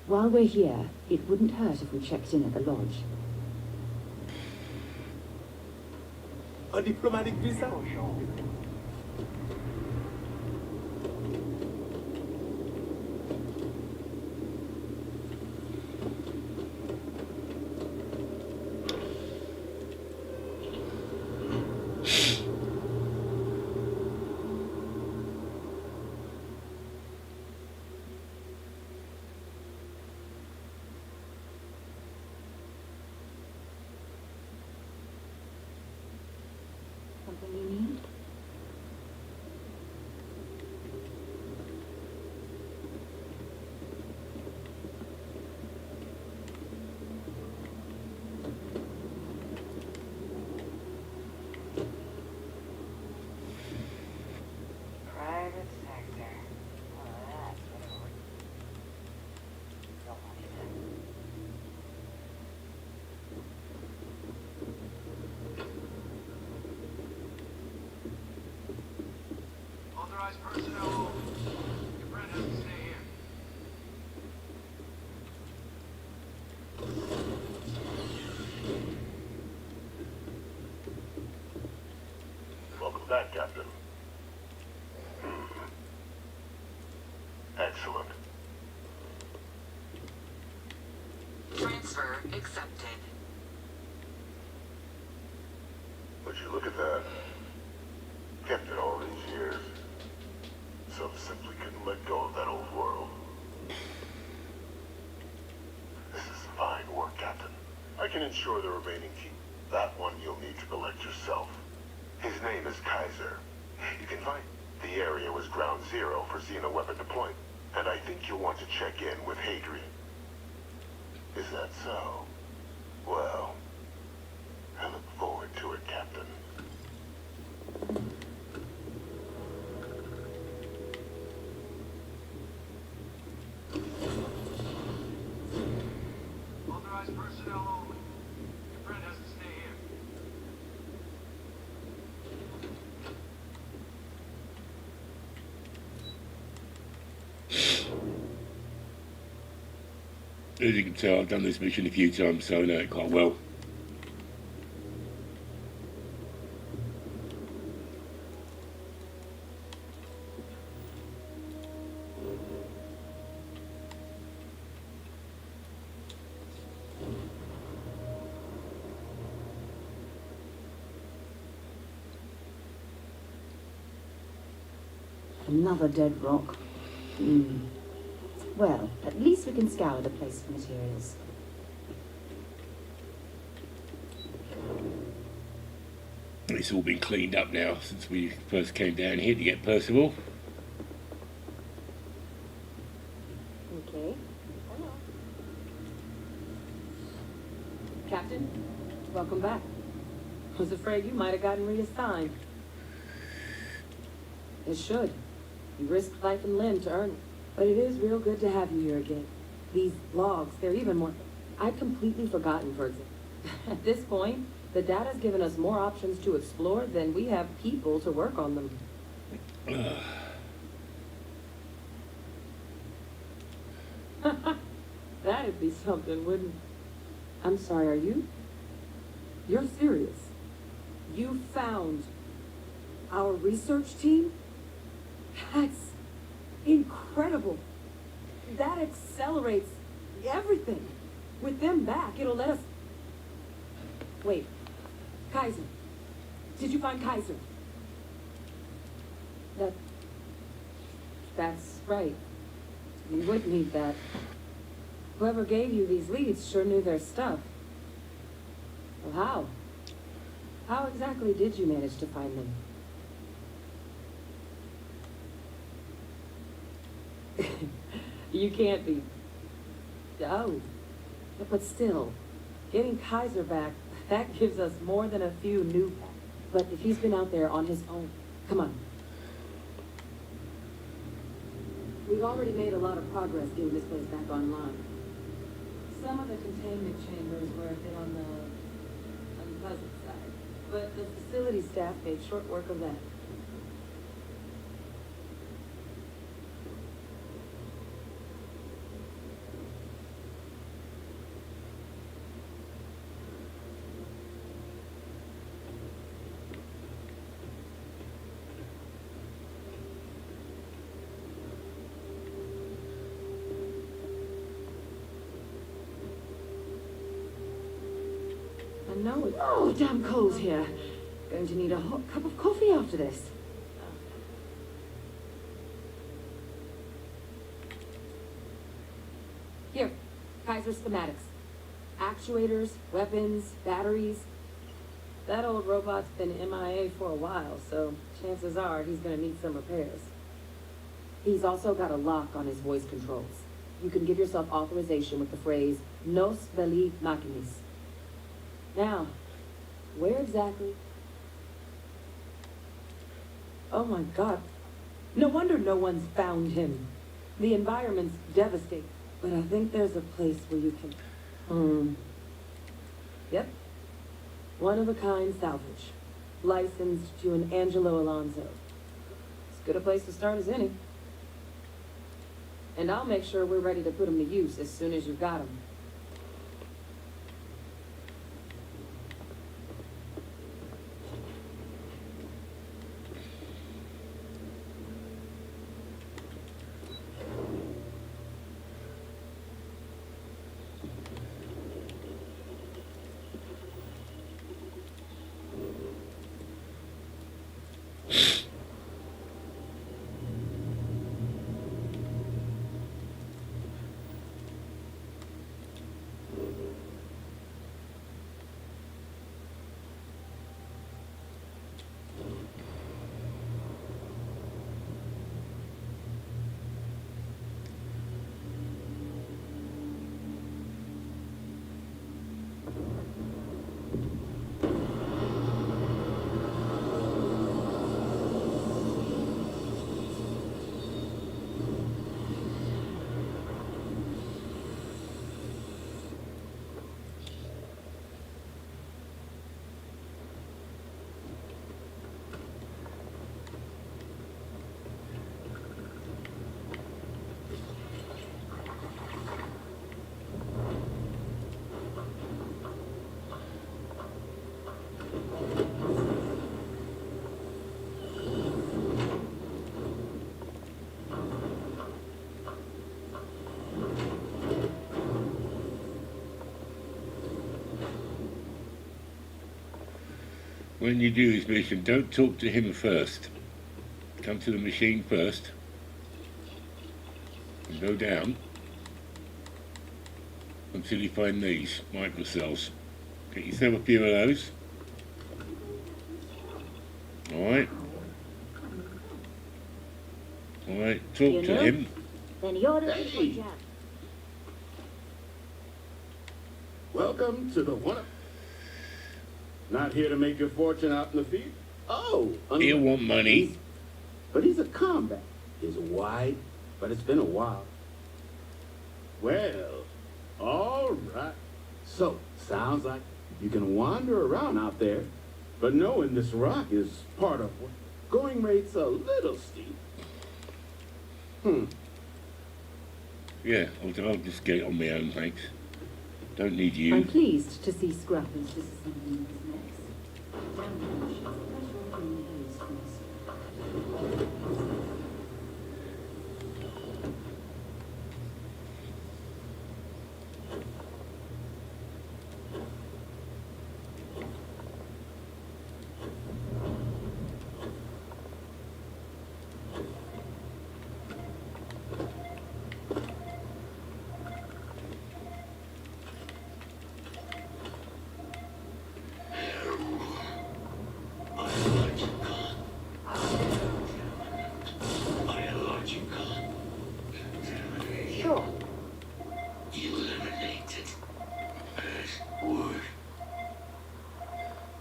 D: While we're here, it wouldn't hurt if we checked in at the lodge.
C: A diplomatic visa?
D: Something you need?
J: Private sector. Well, that's what it don't want it.
B: Authorized personnel. Your friend has to stay here.
K: Welcome back, Captain. Would you look at that? Kept it all these years. Some simply couldn't let go of that old world. This is fine work, Captain. I can ensure the remaining key. That one you'll need to collect yourself. His name is Kaiser. You can find... The area was ground zero for xeno-weapon deployment, and I think you'll want to check in with Hadrian. Is that so? Well, I look forward to it, Captain.
B: Authorized personnel only. Your friend has to stay here.
A: As you can tell, I've done this mission a few times, so I know it quite well.
D: Another dead rock. Well, at least we can scour the place for materials.
A: It's all been cleaned up now since we first came down here to get Percival.
R: Okay. Captain, welcome back. Was afraid you might have gotten reassigned. It should. You risked life and limb to earn it. But it is real good to have you here again. These logs, they're even more... I'd completely forgotten, for example. At this point, the data's given us more options to explore than we have people to work on them. That'd be something, wouldn't it? I'm sorry, are you? You're serious? You found our research team? That's incredible. That accelerates everything. With them back, it'll let us... Wait. Kaiser. Did you find Kaiser? That's right. You would need that. Whoever gave you these leads sure knew their stuff. Well, how? How exactly did you manage to find them? You can't be... Oh. But still, getting Kaiser back, that gives us more than a few new... But if he's been out there on his own... Come on. We've already made a lot of progress getting this place back online. Some of the containment chambers were a bit on the unpleasant side, but the facility staff made short work of that. No, oh, damn cold here. Going to need a hot cup of coffee after this. Here, Kaiser schematics. Actuators, weapons, batteries. That old robot's been MIA for a while, so chances are he's gonna need some repairs. He's also got a lock on his voice controls. You can give yourself authorization with the phrase, Nos veli machinis. Now, where exactly? Oh my God. No wonder no one's found him. The environment's devastating. But I think there's a place where you can... Yep. One-of-a-kind salvage. Licensed to an Angelo Alonso. As good a place to start as any. And I'll make sure we're ready to put him to use as soon as you've got him.
A: When you do this mission, don't talk to him first. Come to the machine first. And go down until you find these microcells. Get yourself a few of those. Alright. Alright, talk to him.
I: Then you're the
M: Hey. Welcome to the one. Not here to make your fortune out in the field. Oh,
A: He'll want money.
M: But he's a combat. He's white, but it's been a while. Well, all right. So, sounds like you can wander around out there, but knowing this rock is part of what going rate's a little steep.
A: Yeah, I'll just get it on my own, thanks. Don't need you.
D: I'm pleased to see Scrappers disassembling his necks. Downrange, pressure in the hose first.
J: Sure.
K: Eliminated. Password.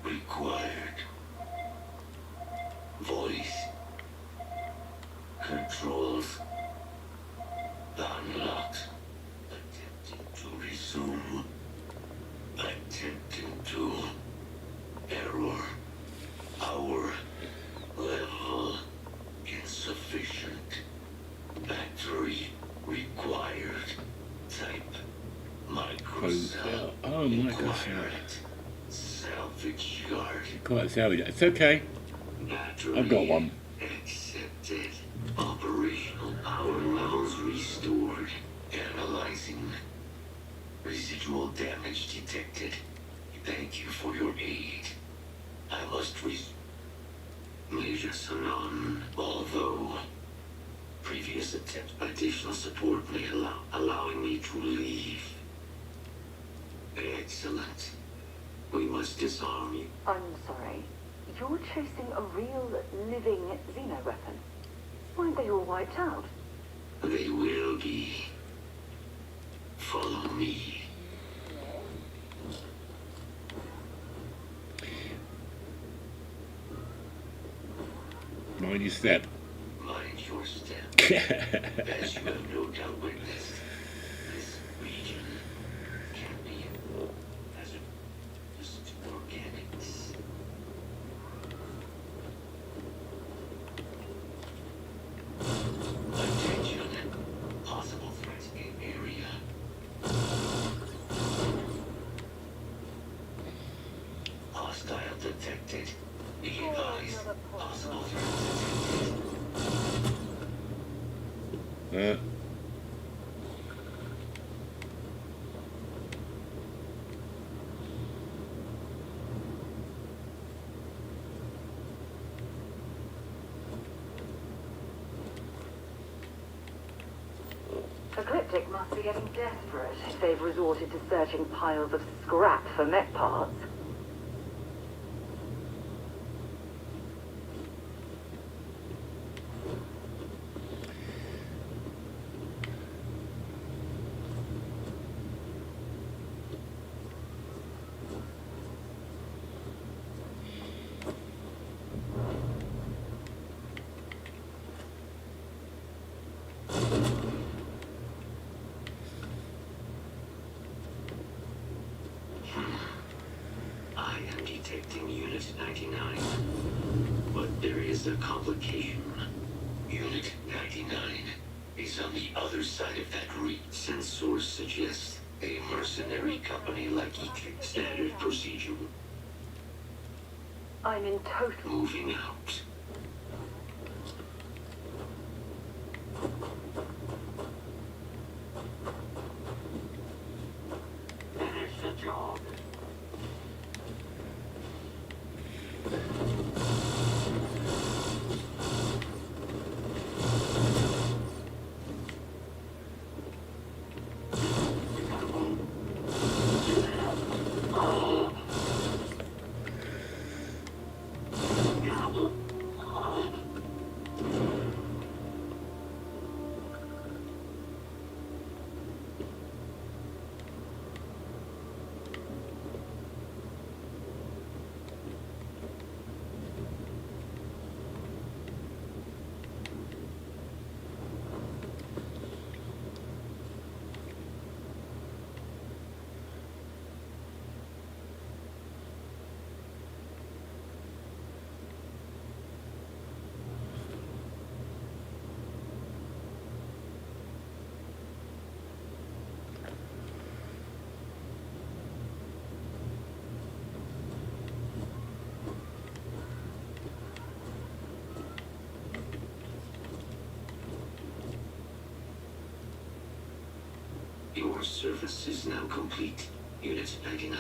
K: Required. Voice. Controls. Unlocked. Attempting to resume. Attempting to. Error. Power. Level. Insufficient. Battery. Required. Type. Microcell.
A: Oh, microcell.
K: Salvage yard.
A: Quite salvage. It's okay. I've got one.
K: Accepted. Operational power levels restored. Analyzing. Residual damage detected. Thank you for your aid. I must Major Sanon, although previous attempt additional support may allowing me to leave. Excellent. We must disarm you.
J: I'm sorry. You're chasing a real, living Xeno weapon. Weren't they all wiped out?
K: They will be. Follow me.
A: Mind your step.
K: Mind your step. As you have no doubt witnessed, this region can be hazardous to organics. Attention. Possible threats in area. Hostile detected. Be advised. Possible threats detected.
J: Ecliptic must be getting desperate if they've resorted to searching piles of scrap for mech parts.
I: I'm detecting Unit 99. But there is a complication. Unit 99 is on the other side of that reef. Sensors suggest a mercenary company like EK. Standard procedure.
J: I'm in total.
I: Moving out. Finish the job. Your service is now complete, Unit 99.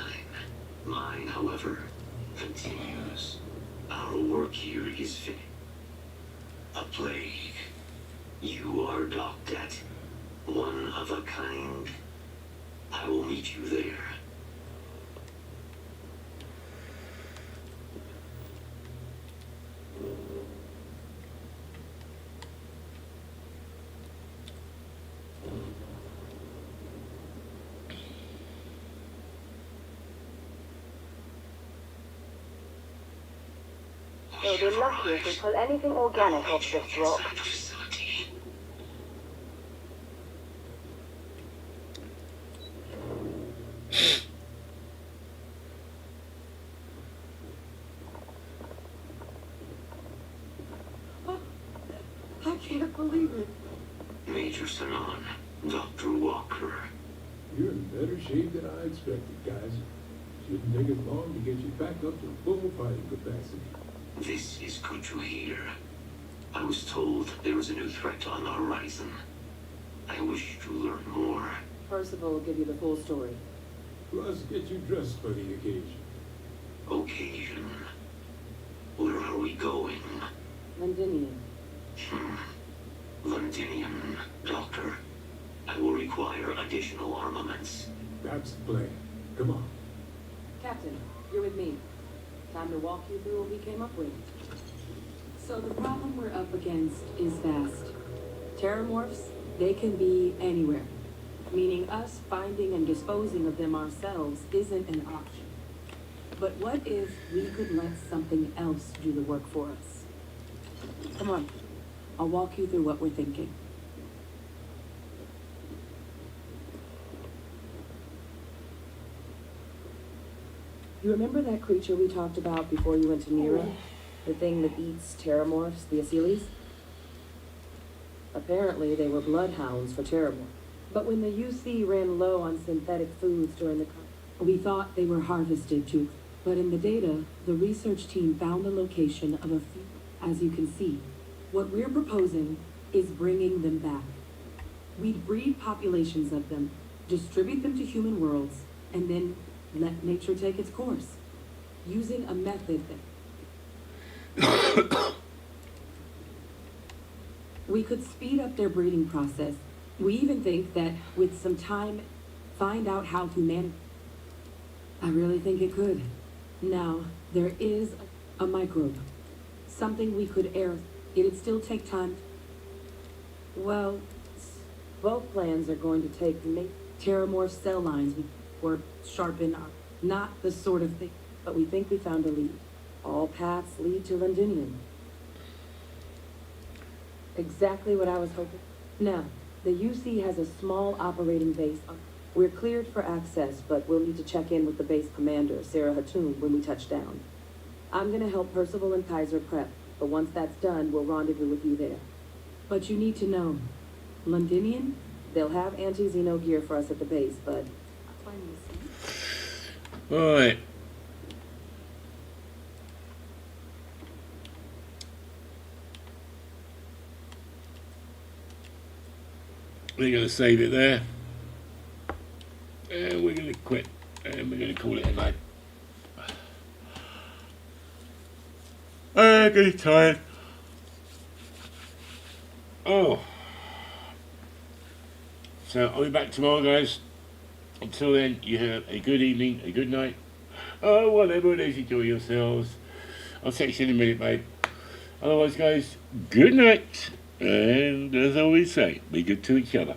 I: Mine, however, continues. Our work here is finished. A plague. You are docked at one of a kind. I will meet you there.
J: They'll be lucky if we pull anything organic off this rock.
F: I can't believe it.
I: Major Sanon, Dr. Walker.
M: You're in better shape than I expected, guys. Shouldn't take us long to get you back up to full fighting capacity.
I: This is good to hear. I was told there was a new threat on the horizon. I wish to learn more.
P: Percival will give you the full story.
M: Plus, get you dressed for the occasion.
I: Occasion? Where are we going?
P: Londinium.
I: Londinium, Doctor. I will require additional armaments.
M: That's the plan. Come on.
P: Captain, you're with me. Time to walk you through what we came up with. So the problem we're up against is vast. Terramorphs, they can be anywhere. Meaning us finding and disposing of them ourselves isn't an option. But what if we could let something else do the work for us? Come on, I'll walk you through what we're thinking. You remember that creature we talked about before you went to Nira? The thing that eats terramorphs, the Asyles? Apparently, they were bloodhounds for terramorphs. But when the UC ran low on synthetic foods during the we thought they were harvested too. But in the data, the research team found the location of a few. As you can see, what we're proposing is bringing them back. We'd breed populations of them, distribute them to human worlds, and then let nature take its course, using a method that we could speed up their breeding process. We even think that with some time, find out how to manage. I really think it could. Now, there is a microbe, something we could air. It'd still take time. Well, both plans are going to take terramorph cell lines or sharpen our, not the sort of thing, but we think we found a lead. All paths lead to Londinium. Exactly what I was hoping. Now, the UC has a small operating base. We're cleared for access, but we'll need to check in with the base commander, Sarah Hatoum, when we touch down. I'm gonna help Percival and Kaiser prep, but once that's done, we'll rendezvous with you there. But you need to know, Londinian? They'll have anti-Xeno gear for us at the base, but...
A: Alright. We're going to save it there. And we're going to quit. And we're going to call it a night. I'm getting tired. Oh. So I'll be back tomorrow, guys. Until then, you have a good evening, a good night. Oh, whatever it is, enjoy yourselves. I'll text you in a minute, mate. Otherwise, guys, good night. And as I always say, be good to each other.